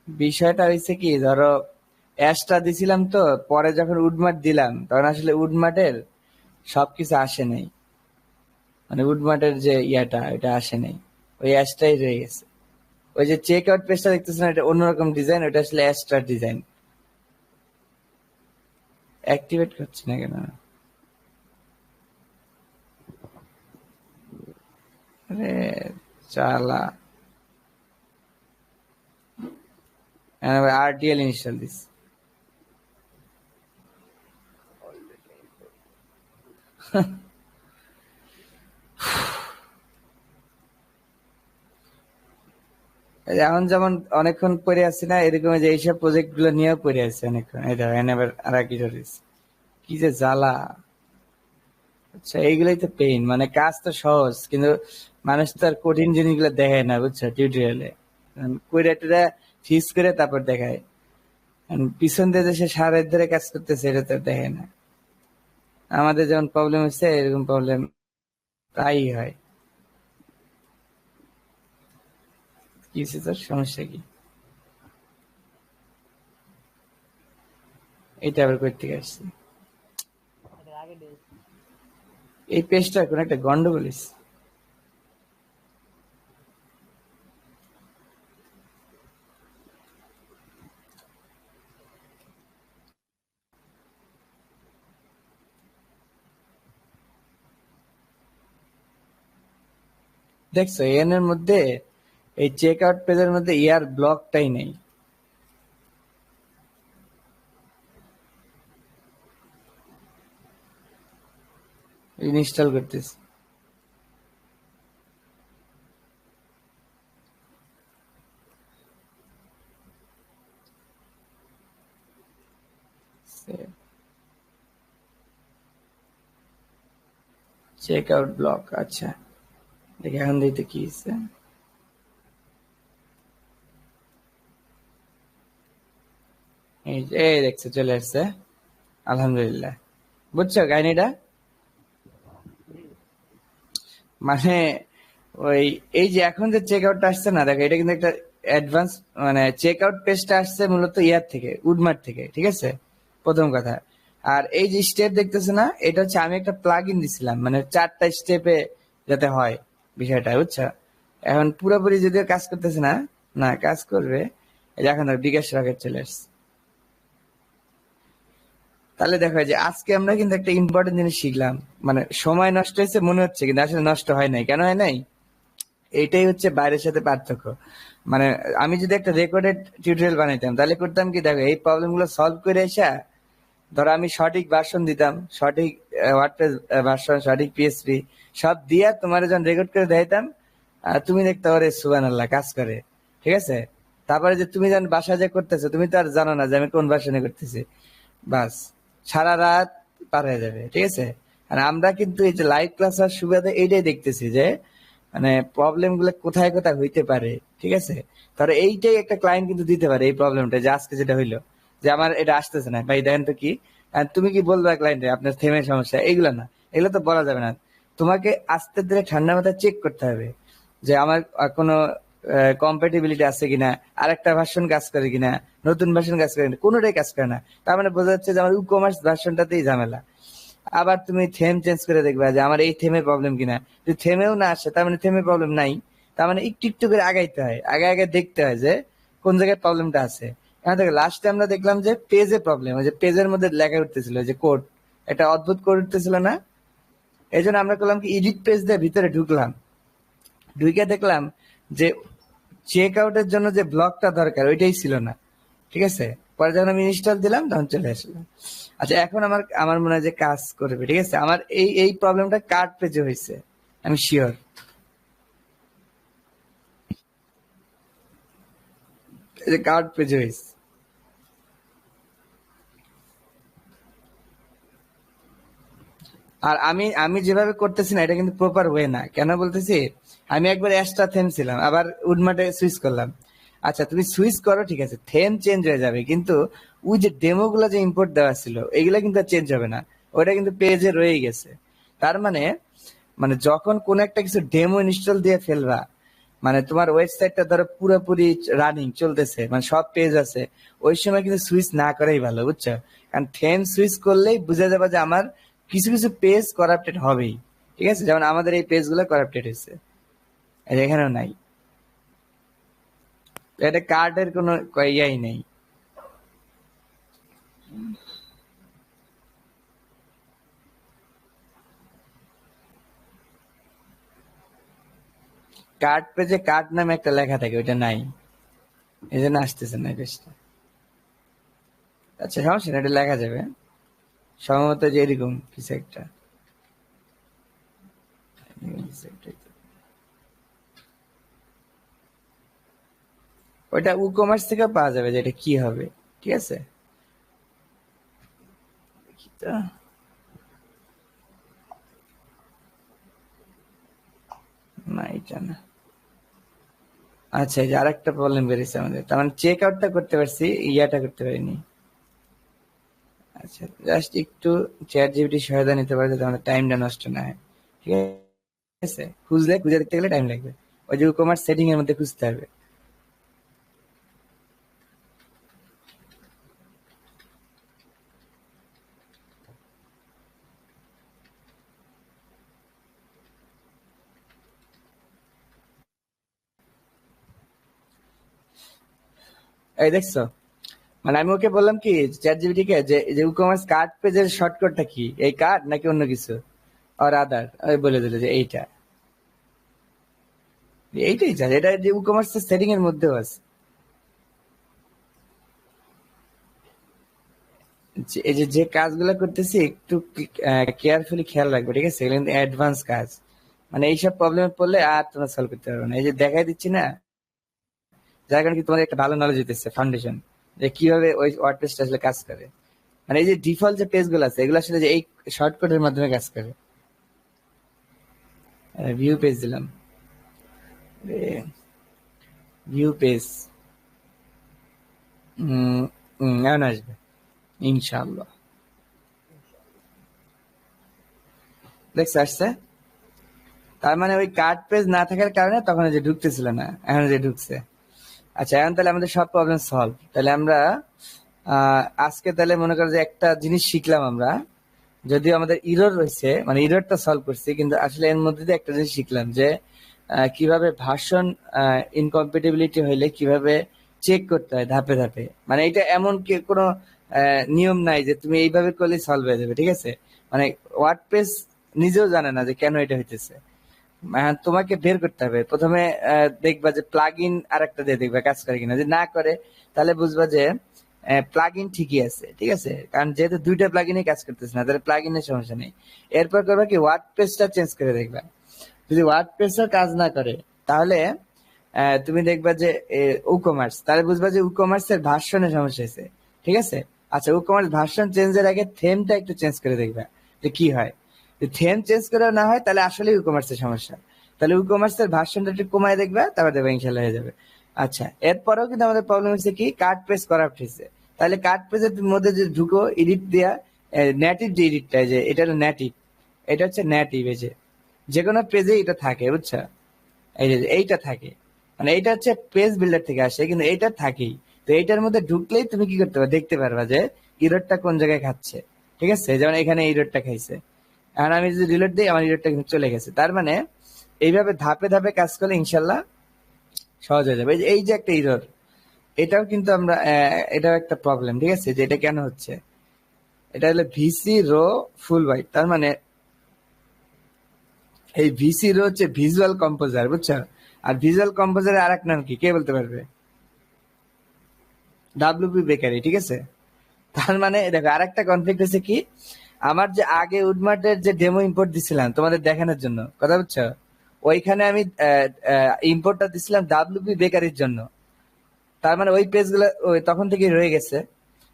বিষয়টা হয়েছে কি, ধরো অ্যাশটা দিছিলাম তো, পরে যখন উডমার্ট দিলাম তখন আসলে উডমার্টের সবকিছু আসে নাই। মানে উডমার্টের যে ইয়াটা, এটা আসে নাই, ওই অ্যাশটাই রয়ে গেছে। ওই যে চেক আউট পেজটা দেখতেছেন, এটা অন্যরকম ডিজাইন, ওটা আসলে অ্যাশটার ডিজাইন। অ্যাক্টিভেট করছে না কেন? আরে চালা, আরটিএল ইনস্টল দিস। এই যে এখন যেমন অনেকক্ষণ পড়ে আছি না, এরকম যে এইসব প্রজেক্ট গুলো নিয়েও পড়ে আছি অনেকক্ষণ। এটা এনে আবার আর কি ধরিস, কি যে জ্বালা। আচ্ছা, এইগুলাই তো পেইন, মানে কাজ তো সহজ, কিন্তু মানুষ তো আর কঠিন জিনিসগুলো দেখে না, বুঝছো, টিউটোরিয়ালে কইরা টুরা ফিস করে তারপর দেখায়। আর পিছন দিয়ে যে সে সারের ধরে কাজ করতেছে, এটা তো দেখে না। আমাদের যেমন প্রবলেম হচ্ছে, এরকম প্রবলেম প্রায়ই হয়। কি হচ্ছে তোর সমস্যা কি? এটা আবার কই থেকে আসছে? এটার আগে দেই। এই পেজটা কোন একটা গন্ডগোল হইছে। দেখছো এন এর মধ্যে, এই চেক আউট পেজের মধ্যে ইয়ার ব্লকটাই নেই। ইনস্টল করতেছি। চেক আউট ব্লক, আচ্ছা দেখি এখন দিতে কি হচ্ছে। এই দেখছো চলে আসছে, আলহামদুলিল্লাহ। বুঝছো কাহিনীটা? জি। মানে ওই এই যে এখন যে চেক আউটটা আসছে না, দেখো এটা কিন্তু একটা অ্যাডভান্স, মানে চেক আউট পেজটা আসছে মূলত ইয়ার থেকে, উডমার্ট থেকে, ঠিক আছে, প্রথম কথা। আর এই যে স্টেপ দেখতেছে না, এটা হচ্ছে আমি একটা প্লাগ ইন দিছিলাম, মানে 4টা স্টেপে যাতে হয় বিষয়টা, বুঝছো। এখন পুরোপুরি যদিও কাজ করতেছে না, না কাজ করবে। এই যে এখন ধর বিকাশ রকেট চলে আসছে। তাহলে দেখো এই যে আজকে আমরা কিন্তু একটা ইম্পর্টেন্ট জিনিস শিখলাম। মানে সময় নষ্ট হয়েছে মনে হচ্ছে, কিন্তু আসলে নষ্ট হয় নাই। কেন হয় নাই? এইটাই হচ্ছে বাইরের সাথে পার্থক্য। মানে আমি যদি একটা রেকর্ডেড টিউটোরিয়াল বানাইতাম তাহলে করতাম কি, দেখো এই প্রবলেম গুলো সলভ করে এসে ধরো আমি সঠিক ভার্সন দিতাম, সঠিক ওয়ার্ডপ্রেস ভার্সন, সঠিক পিএসপি সব দিয়া তোমার যখন রেকর্ড করে দেখাইতাম, তুমি দেখতে পারে সুবহানাল্লাহ কাজ করে, ঠিক আছে। তারপরে যে তুমি যখন বাসা যে করতেছো, তুমি তো আর জানো না যে আমি কোন ভার্সনে করতেছি, বাস সারা রাত পার হয়ে যাবে, ঠিক আছে। আর আমরা কিন্তু এই যে লাইভ ক্লাস আর সুবিধা এইটাই দেখতেছি যে মানে প্রবলেম গুলো কোথায় কোথায় হইতে পারে, ঠিক আছে। ধরো এইটাই একটা ক্লায়েন্ট কিন্তু দিতে পারে এই প্রবলেমটা, যে আজকে যেটা হইলো যে আমার এটা আসতেছে না ভাই দেখেন তো কি, আর তুমি কি বলবা ক্লায়েন্টে আপনার থেমের সমস্যা, এইগুলো না, এগুলো তো বলা যাবে না। তোমাকে আস্তে ধীরে ঠান্ডা মাথায় চেক করতে হবে যে আমার কোনো কম্প্যাটিবিলিটি আছে কিনা, আরেকটা ভার্সন কাজ করে কিনা, নতুন ভার্সন কাজ করে কিনা, কোনোটাই কাজ করে না, তার মানে বোঝা যাচ্ছে যে আমার ই কমার্স ভার্সনটাতেই ঝামেলা। আবার তুমি থেম চেঞ্জ করে দেখবা যে আমার এই থেমে প্রবলেম কিনা, যদি থেমেও না আসে তার মানে থেমে প্রবলেম নাই, তার মানে একটু একটু করে আগাইতে হয়, আগে আগে দেখতে হয় যে কোন জায়গায় প্রবলেমটা আছে। এখান থেকে লাস্টে আমরা দেখলাম যে পেজে প্রবলেম, ওই যে পেজের মধ্যে লেখা উঠতেছিল যে কোড, একটা অদ্ভুত কোড উঠতেছিল না, এই জন্য আমরা করলাম কি এডিট পেজ দিয়ে ভিতরে ঢুকলাম, ঢুকে দেখলাম যে চেক আউটের জন্য যে ব্লকটা দরকার ওইটাই ছিল না, ঠিক আছে। পরে যখন আমি ইনস্টল দিলাম তখন চলে আসলো। আচ্ছা এখন আমার আমার মনে হয় যে কাজ করবে, ঠিক আছে। আমার এই এই প্রবলেমটা কার্ড পেজে হয়েছে, আমি শিওর। এই যে কার্ড পেজে হয়েছে। আর আমি আমি যেভাবে করতেছি না এটা কিন্তু প্রপার ওয়ে না, কেন বলতেছি, আমি একবার এক্সট্রা থেম ছিলাম, আবার উডমার্টে সুইচ করলাম। আচ্ছা তুমি সুইচ করো, ঠিক আছে, থেম চেঞ্জ হয়ে যাবে, কিন্তু ওই যে ডেমো গুলো যে ইম্পোর্ট দেওয়া ছিল এগুলা কিন্তু চেঞ্জ হবে না, ওটা কিন্তু পেজে রয়ে গেছে। তার মানে মানে যখন কোন একটা কিছু ডেমো ইনস্টল দিয়ে ফেলবা, মানে তোমার ওয়েবসাইটটা ধরো পুরোপুরি রানিং চলতেছে, মানে সব পেজ আছে, ওই সময় কিন্তু সুইচ না করাই ভালো, বুঝছো। কারণ থেম সুইচ করলেই বুঝা যাবে যে আমার কিছু কিছু পেজ করাপ্টেড হবেই, ঠিক আছে। যেমন আমাদের এই পেজ গুলো করাপ্টেড হয়েছে, এখানেও নাই, এটা কার্ডের কোনো ইয়াই নেই। কার্ড পেজে কার্ড নামে একটা লেখা থাকে, ওইটা নাই, এই জন্য আসতেছে না পেজটা। আচ্ছা সমস্যা না, এটা লেখা যাবে সম্ভবত, যে এরকম কিছু একটা। ওইটা ই কমার্স থেকে পাওয়া যাবে যে এটা কি হবে, ঠিক আছে। দেখি তো। না এটা না। আচ্ছা এই যে আরেকটা প্রবলেম বেরিয়েছে আমাদের, তার মানে চেক আউটটা করতে পারছি, ইয়াটা করতে পারিনি। আচ্ছা জাস্ট একটু চ্যাট জিপিটি সহায়তা নিতে পারে যাতে আমাদের টাইমটা নষ্ট না হয়, ঠিক আছে। খুঁজলে খুঁজে দেখতে গেলে টাইম লাগবে, ওই যে ই কমার্স সেটিং এর মধ্যে খুঁজতে হবে। এই দেখছো, মানে আমি ওকে বললাম কি চ্যাট জিপিটি কে যে যে ই কমার্স কার্ড পেজের শর্টকাটটা কি, এই কার্ড নাকি অন্য কিছু, আর আদার, ওই বলে দিল যে এইটা, এইটাই চাই, এটা যে ই কমার্স সেটিং এর মধ্যেও আছে। এই যে যে কাজগুলো করতেছি একটু কেয়ারফুলি খেয়াল রাখবে, ঠিক আছে, এগুলো কিন্তু অ্যাডভান্স কাজ, মানে এইসব প্রবলেমে পড়লে আর তোমরা সলভ করতে পারবে না। এই যে দেখাই দিচ্ছি না, যার কারণে কি তোমাদের একটা ভালো নলেজ দিতেছে ফাউন্ডেশন, যে কিভাবে ওই ওয়ার্ডপ্রেসটা আসলে কাজ করে। মানে এই যে ডিফল্ট যে পেজ গুলো আছে এগুলো আসলে যে এই শর্টকাটের মাধ্যমে কাজ করে। ভিউ পেজ দিলাম, ভিউ পেজ, এমন আসবে ইনশাআল্লাহ। দেখছো আসছে, তার মানে ওই কার্ড পেজ না থাকার কারণে তখন এই যে ঢুকতেছিল না, এখন যে ঢুকছে। আচ্ছা এখন তাহলে আমাদের সব প্রবলেম সলভ। তাহলে আমরা আজকে তাহলে মনে করো যে একটা জিনিস শিখলাম আমরা, যদিও আমাদের ইরর রয়েছে, মানে ইররটা সলভ করছি, কিন্তু আসলে এর মধ্যে দিয়ে একটা জিনিস শিখলাম যে কিভাবে ভার্সন ইনকম্পিটিবিলিটি হইলে কিভাবে চেক করতে হয় ধাপে ধাপে। মানে এটা এমন কি কোনো নিয়ম নাই যে তুমি এইভাবে করলে সলভ হয়ে যাবে, ঠিক আছে। মানে ওয়ার্ডপ্রেস নিজেও জানে না যে কেন এটা হইতেছে। তোমাকে বের করতে হবে প্রথমে। দেখবা যে প্লাগ ইন আর একটা দিয়ে দেখবা কাজ করে কিনা। যদি না করে তাহলে বুঝবা যে প্লাগ ইন ঠিকই আছে, ঠিক আছে, কারণ যেহেতু দুইটা প্লাগ ইনে কাজ করতেছে না, তাহলে প্লাগ ইনের সমস্যা নেই। এরপর করবা কি, ওয়ার্ড পেজটা চেঞ্জ করে দেখবা। যদি ওয়ার্ড পেজটা কাজ না করে তাহলে তুমি দেখবা যে উকমার্স, তাহলে বুঝবা যে উকমার্স এর ভার্সনের সমস্যা হয়েছে, ঠিক আছে। আচ্ছা, উকমার্স ভার্সন চেঞ্জের আগে থেমটা একটু চেঞ্জ করে দেখবা যে কি হয়। যদি থেম চেঞ্জ করে না হয় তাহলে আসলে উকমার্সের সমস্যা। তাহলে উকমার্সের ভার্সনটা একটু কমায় দেখবা, তারপর দেখবা ইনশাল্লাহ হয়ে যাবে। আচ্ছা, এরপরেও কিন্তু আমাদের প্রবলেম হচ্ছে কি, কার্ড পেজ করাপ্ট হয়েছে। তাহলে কার্ড পেজের মধ্যে যে ঢুকো এডিট দেয়া, নেটিভ যে এডিটটা, যে এটা হলো নেটিভ, এটা হচ্ছে নেটিভ, এই যে কোনো পেজে এটা থাকে, বুঝছো। এই যে এইটা থাকে, মানে এইটা হচ্ছে পেজ বিল্ডার থেকে আসে, কিন্তু এইটা থাকেই। তো এইটার মধ্যে ঢুকলেই তুমি কি করতে পারবে, দেখতে পারবা যে ইরোডটা কোন জায়গায় খাচ্ছে, ঠিক আছে। যেমন এখানে ইরোডটা খাইছে, এখন আমি যদি রিলোড দিই আমার ইরোডটা কিন্তু চলে গেছে। তার মানে এইভাবে ধাপে ধাপে কাজ করলে ইনশাল্লাহ সহজ হয়ে যাবে। এই যে একটা ইরোর, এটাও কিন্তু আমরা এটাও একটা প্রবলেম, ঠিক আছে, যে এটা কেন হচ্ছে। এটা হলো ভিসি রো ফুল হোয়াইট, তার মানে এই ভিসি রো হচ্ছে ভিজুয়াল কম্পোজার, বুঝছো। আর ভিজুয়াল কম্পোজারের আর এক নাম কি, কে বলতে পারবে? ডাব্লিউপি বেকারি, ঠিক আছে। তার মানে দেখো আরেকটা কনফ্লিক্ট হচ্ছে কি, আমার যে আগে উডমার্টের যে ডেমো ইম্পোর্ট দিছিলাম তোমাদের দেখানোর জন্য, কথা বুঝছো, ওইখানে আমি ইম্পোর্টটা দিছিলাম ডাব্লিউপি বেকারির জন্য। তার মানে ওই পেজগুলো ওই তখন থেকে রয়ে গেছে।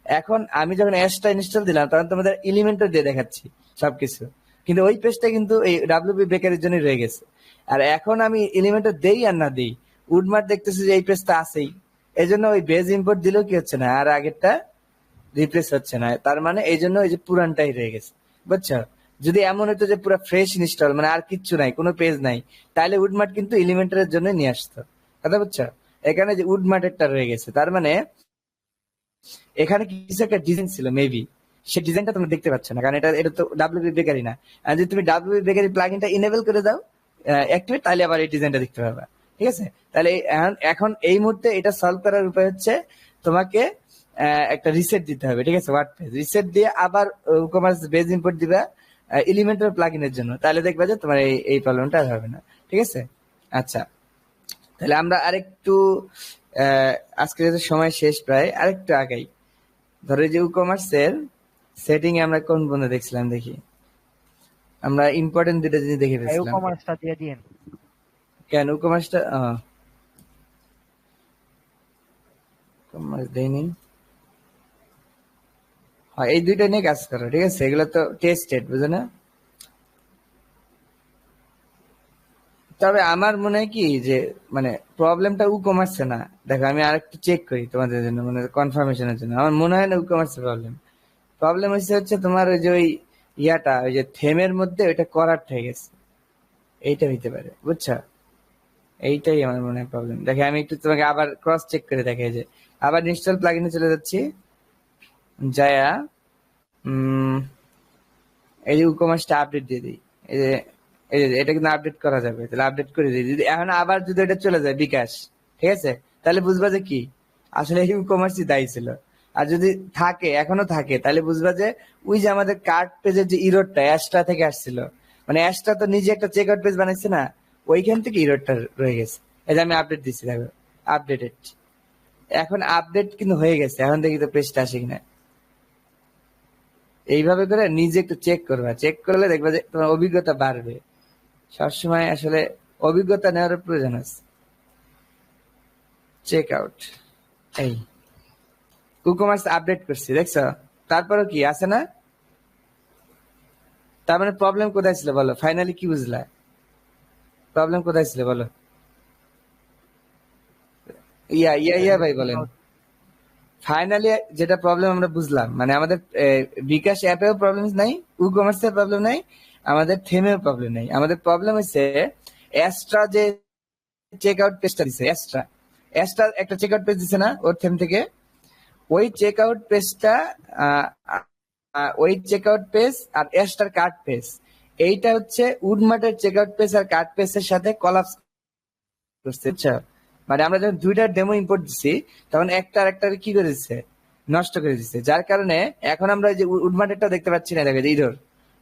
এখন আমি যখন অ্যাশটা ইনস্টল দিলাম তখন তোমাদের এলিমেন্টও দিয়ে দেখাচ্ছি সবকিছু, কিন্তু ওই পেজটা কিন্তু এই ডাব্লিউপি বেকারির জন্যই রয়ে গেছে। আর এখন আমি এলিমেন্টও দেই আর না দেই, উডমার্ট দেখতেছি যে এই পেজটা আছেই, এই জন্য ওই বেজ ইম্পোর্ট দিলেও কি হচ্ছে না, আর আগেরটা রিপ্লেস হচ্ছে না। তার মানে এই জন্য এই যে পুরানটাই রয়ে গেছে, বুঝছো। যদি এমন হতো যে পুরো ফ্রেশ ইনস্টল, মানে আর কিচ্ছু নাই, কোনো পেজ নাই, তাহলে উডমার্ট কিন্তু এলিমেন্টারের জন্য নিয়ে আসতো, কথা বুঝছো। এখানে যে উডমার্টেরটা রয়ে গেছে, তার মানে এখানে কিছু একটা ডিজাইন ছিল মেবি, সেই ডিজাইনটা তুমি দেখতে পাচ্ছ না, কারণ এটা এটা তো ডাব্লিউপি বেকারি না। আর যদি তুমি ডাব্লিউপি বেকারি প্লাগইনটা ইনেবল করে দাও অ্যাক্টিভেট, তাহলে আবার এই ডিজাইনটা দেখতে পাবা, ঠিক আছে। তাহলে এখন এই মুহূর্তে এটা সলভ করার উপায় হচ্ছে তোমাকে একটা রিসেট দিতে হবে, ঠিক আছে। ওয়ার্ড পেজ রিসেট দিয়ে আবার কমার্স বেজ ইম্পোর্ট দিবা এলিমেন্টার প্লাগইনের জন্য, তাহলে দেখবা যে তোমার এই প্রবলেমটা আর হবে না, ঠিক আছে। আচ্ছা, তাহলে আমরা আরেকটু আজকে যেহেতু সময় শেষ প্রায়, আরেকটু আগাই। ধরো এই যে কমার্সের সেটিং এ আমরা কোন বন্ধু দেখছিলাম, দেখি আমরা ইম্পর্টেন্ট দুটো জিনিস দেখে এই ফেলছিলাম। কমার্সটা দিয়ে দিন। কেন কমার্সটা কমার্স দেয়নি? হয় এই দুইটা নিয়ে কাজ করো, ঠিক আছে, এগুলো তো টেস্টেড, বুঝো না। তবে আমার মনে হয় কি যে মানে প্রবলেমটা কমার্সে না। দেখো আমি আরেকটু চেক করি তোমাদের জন্য, মানে কনফার্মেশনের জন্য। আমার মনে হয় না কমার্সের প্রবলেম, প্রবলেম হচ্ছে তোমার ওই যে ওই ইয়াটা, ওই যে থেমের মধ্যে ওইটা করাপ্ট হয়ে গেছে, এইটা হইতে পারে, বুঝছো। এইটাই আমার মনে হয় প্রবলেম। দেখে আমি একটু তোমাকে আবার ক্রস চেক করে দেখে, যে আবার ইনস্টল প্লাগইনে চলে যাচ্ছি, যায়া এই যে কমার্সটা আপডেট দিয়ে দিই। এই যে এটা কিন্তু আপডেট করা যাবে, তাহলে আপডেট করে দিই। যদি এখন আবার যদি এটা চলে যায় বিকাশ, ঠিক আছে, তাহলে বুঝবা যে কি আসলে এই কমার্সই দায়ী ছিল। আর যদি থাকে, এখনো থাকে, তাহলে বুঝবা যে ওই যে আমাদের কার্ড পেজের যে ইরোডটা অ্যাশটা থেকে আসছিল, মানে অ্যাশটা তো নিজে একটা চেক আউট পেজ বানাইছে না, ওইখান থেকে ইরোডটা রয়ে গেছে। এই যে আমি আপডেট দিচ্ছি, দেখো আপডেটেড, এখন আপডেট কিন্তু হয়ে গেছে। এখন দেখি তো পেজটা আসে কিনা। এইভাবে করে নিজে একটু চেক করবা, চেক করলে দেখবা যে তোমার অভিজ্ঞতা বাড়বে। সবসময় আসলে অভিজ্ঞতা নেওয়ার প্রয়োজন আছে। চেক আউট, এই কুকমার্স আপডেট করছি, দেখছো, তারপরও কি আছে না। তার মানে প্রবলেম কোথায় ছিল বলো, ফাইনালি কি বুঝলা, প্রবলেম কোথায় ছিল বলো। ইয়া ইয়া ইয়া ভাই বলেন। ফাইনালি যেটা প্রবলেম আমরা বুঝলাম, মানে আমাদের বিকাশ অ্যাপেও প্রবলেম নাই, কমার্সের প্রবলেম নাই, আমাদের থেমেও প্রবলেম নাই। আমাদের প্রবলেম হচ্ছে এক্সট্রা যে চেক আউট পেজটা দিছে, এক্সট্রা এক্সট্রা একটা চেক আউট পেজ দিছে না ওর থেম থেকে, ওই চেক আউট পেজটা, ওই চেক আউট পেজ আর এক্সট্রা কার্ড পেজ, এইটা হচ্ছে উডমার্টের চেক আউট পেজ আর কার্ড পেজের সাথে কলাপস করছে, বুঝছো? মানে আমরা যখন দুইটা ডেমো ইম্পোর্ট দিচ্ছি তখন একটা আরেকটা কি করে দিচ্ছে, নষ্ট করে দিচ্ছে। যার কারণে এখন আমরা যে উডমার্টেরটা দেখতে পাচ্ছি না, দেখো যে ইরর,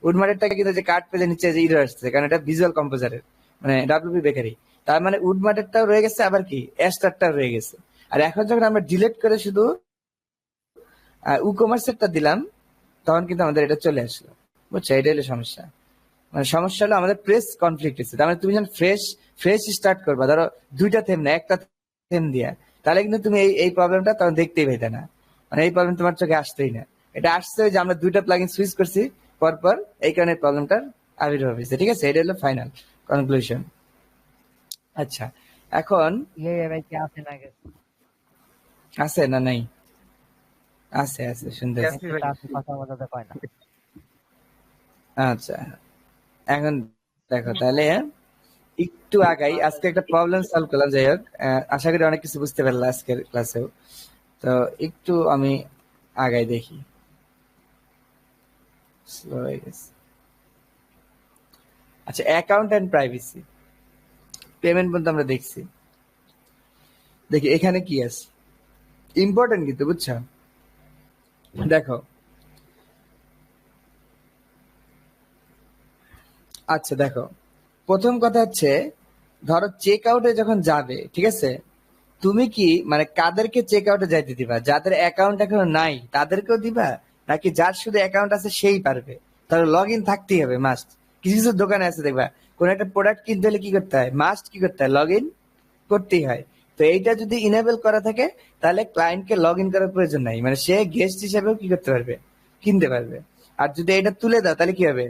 উডমার্টেরটা কিন্তু যে কার্ড পেজে নিচে যে ইরর আসছে, কারণ এটা ভিজুয়াল কম্পোজারের, মানে ডাব্লিউপি বেকারি। তার মানে উডমার্টেরটাও রয়ে গেছে, আবার কি অ্যাস্টারটাও রয়ে গেছে। আর এখন যখন আমরা ডিলিট করে শুধু কমার্সেরটা দিলাম, তখন কিন্তু আমাদের এটা চলে আসলো। বুঝছো, এটা হলো সমস্যা। মানে সমস্যা হলো আমাদের প্রেস কনফ্লিক্ট হচ্ছে। তার মানে তুমি যখন ফ্রেশ ফ্রেশ স্টার্ট করবা, ধরো দুইটা থেম না একটা থেম দিয়া, তাহলে কিন্তু তুমি এই প্রবলেমটা তখন দেখতেই পেতে না। মানে এই প্রবলেম তোমার চোখে আসতেই না। এটা আসছে যে আমরা দুইটা প্লাগইন সুইচ করছি পরপর, এই কারণে প্রবলেমটার আবির্ভাব হয়েছে। ঠিক আছে, এটা হলো ফাইনাল কনক্লুশন। আচ্ছা, এখন ভাই কি আছে না গেছে? আছে না নাই? আছে আছে, শুনতে Yes, পাচ্ছি। ভাই। আছে, কথা বলতে পায় না। আচ্ছা, এখন দেখো তাহলে একটু আগাই। আজকে একটা প্রবলেম সলভ করলাম, যাই হোক আশা করি অনেক কিছু বুঝতে পারলাম আজকের ক্লাসেও। তো একটু আমি আগাই দেখি, স্লো হয়ে গেছে। আচ্ছা, অ্যাকাউন্ট এন্ড প্রাইভেসি, পেমেন্ট পর্যন্ত আমরা দেখছি। দেখি এখানে কি আছে, ইম্পর্টেন্ট কিন্তু, বুঝছো। দেখো, আচ্ছা দেখো, প্রথম কথা হচ্ছে, ধরো চেক আউটে যখন যাবে, ঠিক আছে, তুমি কি মানে কাদেরকে চেক আউটে যাইতে দিবা? যাদের অ্যাকাউন্ট এখনো নাই তাদেরকেও দিবা, নাকি যার শুধু অ্যাকাউন্ট আছে সেই পারবে? তাহলে লগ ইন থাকতেই হবে মাস্ট। কিছু কিছু দোকানে আছে দেখবা, কোন একটা প্রোডাক্ট কিনতে হলে কি করতে হয়, মাস্ট কি করতে হয়, লগ ইন করতেই হয়। তো এইটা যদি ইনেবল করা থাকে, তাহলে ক্লায়েন্টকে লগ ইন করার প্রয়োজন নাই, মানে সে গেস্ট হিসেবেও কি করতে পারবে, কিনতে পারবে। আর যদি এটা তুলে দাও তাহলে কি হবে,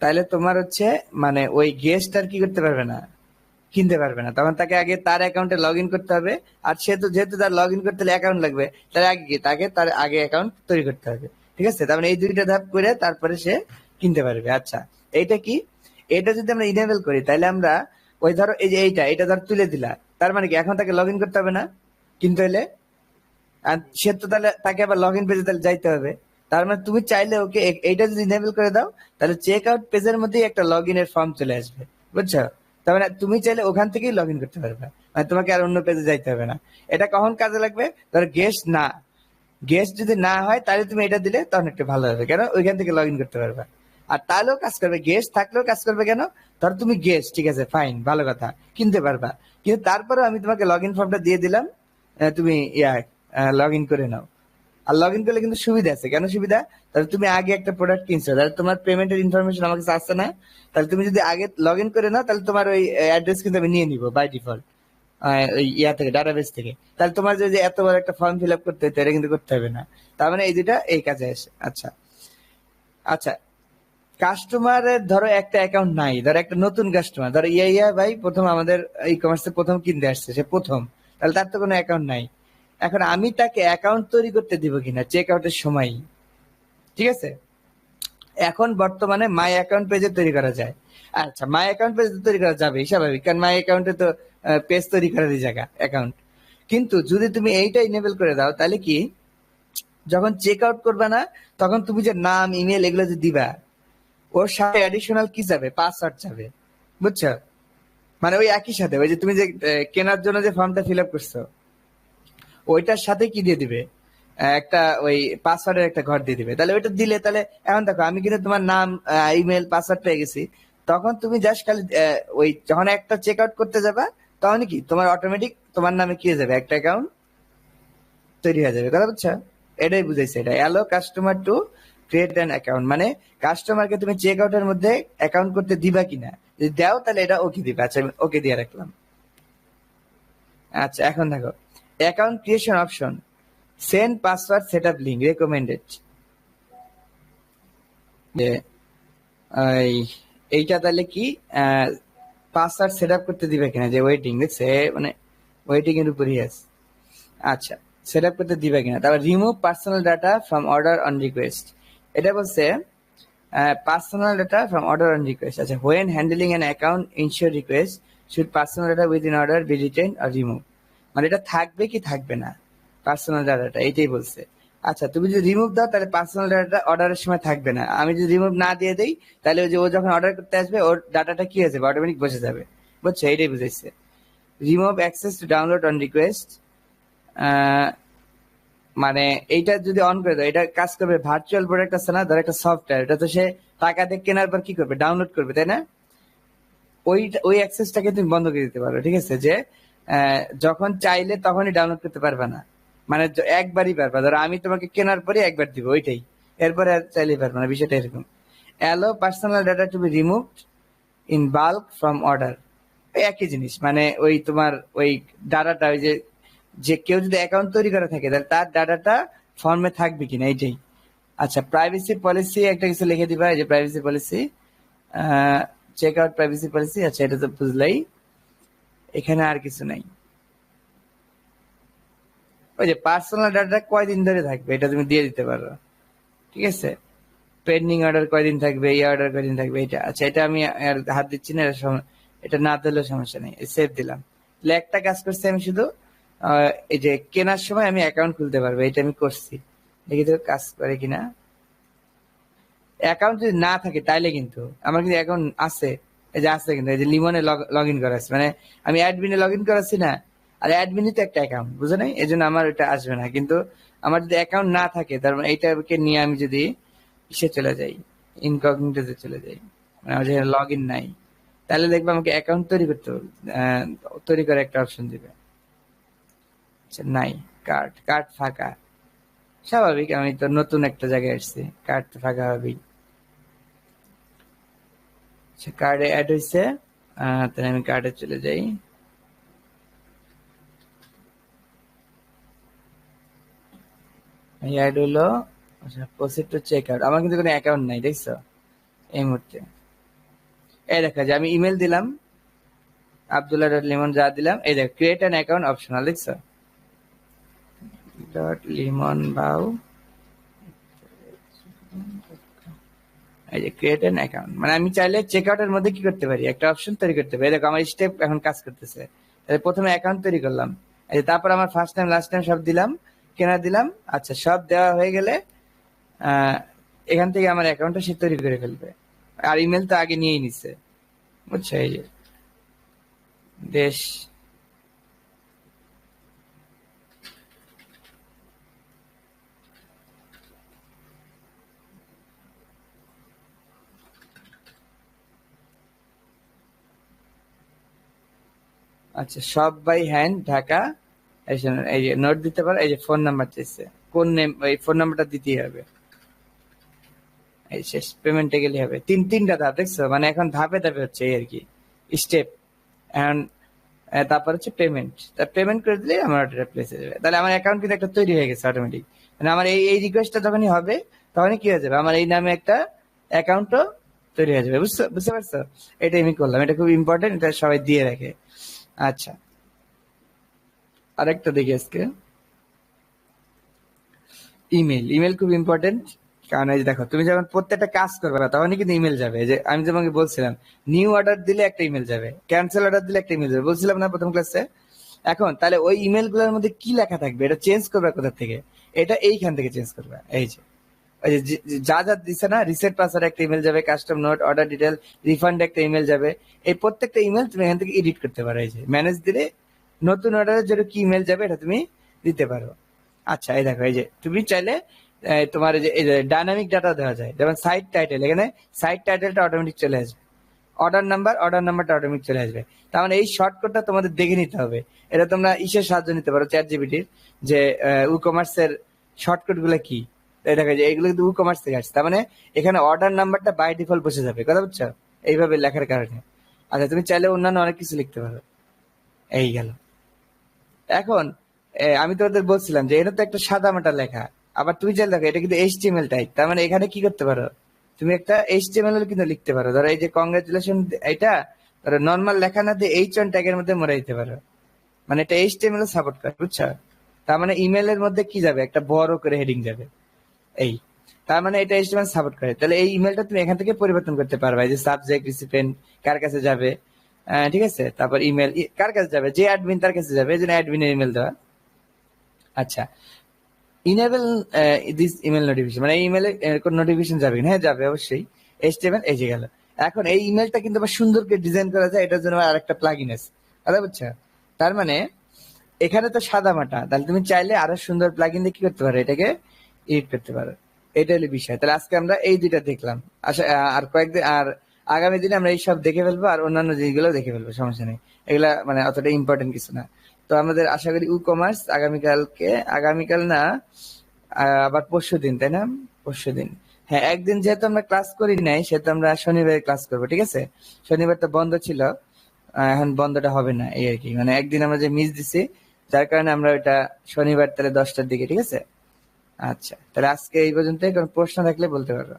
তাহলে তোমার হচ্ছে মানে ওই গেস্ট আর কি করতে পারবে না, কিনতে পারবে না। তখন তাকে আগে তার অ্যাকাউন্টে লগ ইন করতে হবে। আর সে তো যেহেতু তার লগ ইন করতে হলে অ্যাকাউন্ট লাগবে, তার আগে কি তাকে তার আগে অ্যাকাউন্ট তৈরি করতে হবে। ঠিক আছে, তার মানে এই দুইটা ধাপ করে তারপরে সে কিনতে পারবে। আচ্ছা, এইটা কি, এটা যদি আমরা ইনেবল করি তাহলে আমরা ওই ধরো এই যে এইটা ধর তুলে দিলা, তার মানে কি এখন তাকে লগ ইন করতে হবে না কিনতে হলে? আর সে তো তাহলে তাকে আবার লগ ইন পেজে তাহলে যাইতে হবে। তার মানে তুমি চাইলে ওকে এইটা যদি ইনেবল করে দাও, তাহলে চেক আউট পেজের মধ্যেই একটা লগ ইনের ফর্ম চলে আসবে। বুঝছো, তার মানে তুমি চাইলে ওখান থেকেই লগ ইন করতে পারবে, মানে তোমাকে আর অন্য পেজে যাইতে হবে না। এটা কখন কাজে লাগবে, ধর গেস্ট যদি না হয়, তাহলে তুমি এটা দিলে তখন একটু ভালো হবে, কেন ওইখান থেকে লগ ইন করতে পারবে। আর তাহলেও কাজ করবে, গেস্ট থাকলেও কাজ করবে। কেন, ধর তুমি গেস্ট, ঠিক আছে ফাইন, ভালো কথা, কিনতে পারবা, কিন্তু তারপরেও আমি তোমাকে লগ ইন ফর্মটা দিয়ে দিলাম, তুমি লগ ইন করে নাও। আর লগ ইন করলে কিন্তু সুবিধা আছে। কেন সুবিধা, তাহলে তুমি আগে একটা প্রোডাক্ট কিনছো, তাহলে তোমার পেমেন্টের ইনফরমেশন আমার কাছে আসছে না? তাহলে তুমি যদি আগে লগ ইন করে নাও, তাহলে তোমার ওই অ্যাড্রেস কিন্তু আমি নিয়ে নিবো বাই ডিফল্ট, ওই থেকে ডাটাবেস থেকে। তাহলে তোমার যে এত বড় একটা ফর্ম ফিল আপ করতে হতো, এটা কিন্তু করতে হবে না। তার মানে এই দুটা এই কাজে আসে। আচ্ছা আচ্ছা, কাস্টমারের ধরো একটা অ্যাকাউন্ট নাই, ধরো একটা নতুন কাস্টমার, ধরো ভাই প্রথম আমাদের ই কমার্সে প্রথম কিনতে আসছে, সে প্রথম, তাহলে তার তো কোনো অ্যাকাউন্ট নাই। এখন আমি তাকে অ্যাকাউন্ট তৈরি করতে দিব কিনা চেক আউটের সময়, ঠিক আছে। এখন বর্তমানে মাই অ্যাকাউন্ট পেজে তৈরি করা যায়। আচ্ছা, মাই অ্যাকাউন্ট পেজ তৈরি করা যাবে স্বাভাবিক, কারণ মাই অ্যাকাউন্টে তো পেজ তৈরি করারই জায়গা অ্যাকাউন্ট। কিন্তু যদি তুমি এইটা ইনেবল করে দাও, তাহলে কি, যখন চেক আউট করবে না, তখন তুমি যে নাম ইমেল এগুলো যে দিবা, ওর সাথে অ্যাডিশনাল কি যাবে, পাসওয়ার্ড যাবে। বুঝছো, মানে ওই একই সাথে ওই যে তুমি যে কেনার জন্য যে ফর্মটা ফিল আপ করছো, ওইটার সাথে কি দিয়ে দিবে, একটা ওই পাসওয়ার্ডের একটা ঘর দিয়ে দিবে। তাহলে ওইটা দিলে, তাহলে এখন দেখো আমি কিন্তু তোমার নাম ইমেল পাসওয়ার্ড পেয়ে গেছি। তখন তুমি জাস্ট খালি ওই যখন একটা চেক আউট করতে যাবা, তখন কি তোমার অটোমেটিক তোমার নামে কি হয়ে যাবে, একটা অ্যাকাউন্ট তৈরি হয়ে যাবে। কথা বুঝছো, এটাই বুঝাইছে, এটা allow customer to create an account, মানে কাস্টমারকে তুমি চেক আউটের মধ্যে অ্যাকাউন্ট করতে দিবা কিনা, যদি দাও তাহলে এটা ওকে দিবে। আচ্ছা, আমি ওকে দিয়ে রাখলাম। আচ্ছা, এখন দেখো account creation option, send password setup link recommended, যে এইটা তাহলে কি পাসওয়ার্ড সেটআপ করতে দিবে কিনা, যে ওয়েটিং দেখছে, মানে ওয়েটিং এর উপরই আছে। আচ্ছা, সেটআপ করতে দিবে কিনা। তারপর remove personal data from order on request, এটা বলছে personal data from order on request. আচ্ছা, when handling an account ensure request should personal data within order be retain আর রিমুভ, মানে এটা থাকবে কি থাকবে না পার্সোনাল ডাটাটা, এইটাই বলছে। আচ্ছা, তুমি যদি রিমুভ দাও তাহলে পার্সোনাল ডাটাটা অর্ডারের সময় থাকবে না। আমি যদি রিমুভ না দিয়ে দেই, তাহলে ওই যে ও যখন অর্ডার করতে আসবে ওর ডাটাটা কি হয়ে যাবে, অটোমেটিক বসে যাবে। বুঝছো, এইটাই বুঝাইছে। Remove access to download on request, মানে এইটা যদি অন করে দাও, এটা কাজ করবে। ভার্চুয়াল প্রোডাক্ট আছে না, ধর একটা সফটওয়্যার, এটা তো সে টাকা দিয়ে কেনার পর কি করবে, ডাউনলোড করবে, তাই না? ওই ওই অ্যাক্সেসটাকে তুমি বন্ধ করে দিতে পারো, ঠিক আছে? যে যখন চাইলে তখনই ডাউনলোড করতে পারবে না, মানে একবারই পারবা। ধরো আমি তোমাকে কেনার পরে একবার দিব ওইটাই, এরপরে আর চাইলেই পারবে না, বিষয়টা এরকম। Allow personal data to be removed in bulk from order, একই জিনিস। মানে ওই তোমার ওই ডাটাটা, ওই যে যে কেউ যদি অ্যাকাউন্ট তৈরি করা থাকে তাহলে তার ডাটাটা ফর্মে থাকবে কিনা, এইটাই। আচ্ছা, প্রাইভেসি পলিসি একটা কিছু লিখে দিবা, এই যে privacy policy, check out privacy policy. আচ্ছা, এটা তো বুঝলাই, এখানে আর কিছু নাই। ওই যে পার্সোনাল ডাটা কয়দিন ধরে থাকবে এটা তুমি দিয়ে দিতে পারো, ঠিক আছে? পেন্ডিং অর্ডার কয়দিন থাকবে, এই অর্ডার কয়দিন থাকবে, এটা। আচ্ছা, এটা আমি আর হাত দিচ্ছি না, এটা না দিলেও সমস্যা নেই, সেভ দিলাম। তাহলে একটা কাজ করছি আমি শুধু, এই যে কেনার সময় আমি অ্যাকাউন্ট খুলতে পারবো, এটা আমি করছি। দেখি তো কাজ করে কিনা। অ্যাকাউন্ট যদি না থাকে তাইলে কিন্তু, আমার কিন্তু অ্যাকাউন্ট আছে, এই যে আছে কিন্তু, এই যে লিমনে লগ ইন করা আছে, মানে আমি অ্যাডমিনে লগ ইন করাচ্ছি না, আর অ্যাডমিনই তো একটা অ্যাকাউন্ট, বুঝো নাই? এই জন্য আমার ওটা আসবে না। কিন্তু আমার যদি অ্যাকাউন্ট না থাকে, তার মানে এইটাকে নিয়ে আমি যদি ইসে চলে যাই, ইনকগনিটোতে চলে যাই, মানে আমার যেখানে লগ ইন নাই, তাহলে দেখবো আমাকে অ্যাকাউন্ট তৈরি করতে হবে। তৈরি করে একটা অপশন দিবে। আচ্ছা, নাই, কার্ড, কার্ড ফাঁকা, স্বাভাবিক, আমি তো নতুন একটা জায়গায় আসছি, কার্ড তো ফাঁকা হবেই। আচ্ছা, কার্ডে অ্যাড হয়েছে, তাহলে আমি কার্ডে চলে যাই। অ্যাড হলো। আচ্ছা, প্রসিড টু চেক আউট, আমার কিন্তু কোনো অ্যাকাউন্ট নাই, দেখছো? এই মুহূর্তে এই দেখা যায়, আমি ইমেল দিলাম abdullah.limon, যা দিলাম, এই দেখ ক্রিয়েট অ্যান অ্যাকাউন্ট অপশনাল, দেখছো? ডট লিমন বাউ, এই যে ক্রিয়েট অ্যান অ্যাকাউন্ট, মানে আমি চাইলে চেক আউটের মধ্যে কি করতে পারি, একটা অপশন তৈরি করতে পারি। দেখো আমার স্টেপ এখন কাজ করতেছে। তাহলে প্রথমে অ্যাকাউন্ট তৈরি করলাম, এই যে তারপর আমার ফার্স্ট টাইম লাস্ট টাইম সব দিলাম, কেনা দিলাম। আচ্ছা, সব দেওয়া হয়ে গেলে আহ, এখান থেকে আমার অ্যাকাউন্টটা সে তৈরি করে ফেলবে। আর ইমেল তো আগে নিয়েই নিছে, বুঝছো? এই যে দেশ, আচ্ছা, সব বাই হ্যান্ড ঢাকা। এই শোনেন, এই যে নোট দিতে পারো, এই যে ফোন নাম্বার চাইছে, কোন নেম, এই ফোন নাম্বারটা দিতেই হবে। এই শেষ, পেমেন্টে গেলে হবে। তিনটা ধাপ, দেখছো? মানে এখন ধাপে ধাপে হচ্ছে, এই আর কি স্টেপ। এখন তারপর হচ্ছে পেমেন্ট, তা পেমেন্ট করে দিলে আমার অর্ডারটা প্লেস হয়ে যাবে। তাহলে আমার অ্যাকাউন্ট কিন্তু একটা তৈরি হয়ে গেছে অটোমেটিক। মানে আমার এই এই রিকোয়েস্টটা যখনই হবে, তখনই কি হয়ে যাবে, আমার এই নামে একটা অ্যাকাউন্টও তৈরি হয়ে যাবে। বুঝছো, বুঝতে পারছো? এটাই আমি করলাম, এটা খুব ইম্পর্টেন্ট, এটা সবাই দিয়ে রাখে। আচ্ছা, আরেকটা দেখি আজকে, ইমেল। ইমেল খুব ইম্পর্টেন্ট, কারণ এই যে দেখো, তুমি যখন প্রত্যেকটা কাজ করবে না তখনই কিন্তু ইমেল যাবে। যে আমি তোমাকে বলছিলাম, নিউ অর্ডার দিলে একটা ইমেল যাবে, ক্যান্সেল অর্ডার দিলে একটা ইমেল যাবে, বলছিলাম না প্রথম ক্লাসে? এখন তাহলে ওই ইমেল গুলোর মধ্যে কি লেখা থাকবে, এটা চেঞ্জ করবে কোথা থেকে? এটা এইখান থেকে চেঞ্জ করবে। এই যে ওই যে যা যা দিছে না, রিসেট পাসওয়ার্ড একটা ইমেল যাবে, custom note, order detail, refund একটা ইমেল যাবে। এই প্রত্যেকটা ইমেল তুমি এখান থেকে এডিট করতে পারো। এই যে ম্যানেজ দিলে নতুন অর্ডারের জন্য কি ইমেল যাবে এটা তুমি দিতে পারো। আচ্ছা, এই দেখো, এই যে তুমি চাইলে তোমার এই যে ডাইনামিক ডাটা দেওয়া যায়, যেমন সাইট টাইটেল, এখানে সাইট টাইটেলটা অটোমেটিক চলে আসবে, অর্ডার নাম্বারটা অটোমেটিক চলে আসবে। তার মানে এই শর্টকাটটা তোমাদের দেখে নিতে হবে। এটা তোমরা ইসের সাহায্য নিতে পারো, চ্যাট জিপিটির, যে ই কমার্সের শর্টকাট গুলো কি। এই দেখো, যে এগুলো কিন্তু ই কমার্স থেকে আসছে, তার মানে এখানে অর্ডার নাম্বারটা বাই ডিফল্ট বসে যাবে, কথা বুঝছো? এইভাবে লেখার কারণে। আচ্ছা, তুমি চাইলে অন্যান্য অনেক কিছু লিখতে পারো। এই গেল। এখন আমি তোমাদের বলছিলাম যে এটা তো একটা সাদা মাটা লেখা, আবার তুমি চাইলে দেখো এটা কিন্তু এইচটিএমএল টাইপ, তার মানে এখানে কি করতে পারো, তুমি একটা এইচটিএমএল এর কিন্তু লিখতে পারো। ধরো এই যে কংগ্রেচুলেশন, এটা ধরো নর্মাল লেখা না দিয়ে এইচ ওয়ান ট্যাগের মধ্যে মরে দিতে পারো, মানে এটা এইচটিএমএল সাপোর্ট করে, বুঝছো? তার মানে ইমেলের মধ্যে কি যাবে, একটা বড় করে হেডিং যাবে, এই। তার মানে এটা এইচটিএমএল সাপোর্ট করে। তাহলে এই ইমেলটা তুমি এখান থেকে পরিবর্তন করতে পারবে, এই যে সাবজেক্ট, রিসিপিয়েন্ট, কার কাছে যাবে, ঠিক আছে? তারপর ইমেল কার কাছে যাবে, যে অ্যাডমিন তার কাছে যাবে, এই জন্য অ্যাডমিনের ইমেল দেওয়া। আচ্ছা, ইনেবল দিস ইমেল নোটিফিকেশন, মানে এই ইমেলে কোন নোটিফিকেশন যাবে কিনা? হ্যাঁ, যাবে অবশ্যই। এইচটিএমএল এই যে গেল। এখন এই ইমেলটা কিন্তু আবার সুন্দর করে ডিজাইন করা যায়, এটার জন্য আরেকটা প্লাগইন আছে, কথা বুঝছো? তার মানে এখানে তো সাদা মাটা, তাহলে তুমি চাইলে আরো সুন্দর প্লাগইন দিয়ে কি করতে পারো, এটাকে এডিট করতে পারো। এটা হলো বিষয়। তাহলে আজকে আমরা এই দুইটা দেখলাম। আচ্ছা, আর কয়েকদিন আর আগামী দিনে আমরা এইসব দেখে ফেলবো, আর অন্যান্য জিনিসগুলো দেখে ফেলবো, সমস্যা নেই। এগুলা মানে অতটা ইম্পর্টেন্ট কিছু না। তো আমাদের আশা করি ই কমার্স আগামীকাল না, আবার পরশুদিন, তাই না? পরশুদিন। হ্যাঁ, একদিন যেহেতু আমরা ক্লাস করি নাই, সেহেতু আমরা শনিবারে ক্লাস করবো, ঠিক আছে? শনিবার তো বন্ধ ছিল, এখন বন্ধটা হবে না, এই আর কি। মানে একদিন আমরা যে মিস দিছি, যার কারণে আমরা ওইটা শনিবার তাহলে 10টার দিকে, ঠিক আছে? আচ্ছা, তাহলে আজকে এই পর্যন্ত। কোনো প্রশ্ন থাকলে বলতে পারো।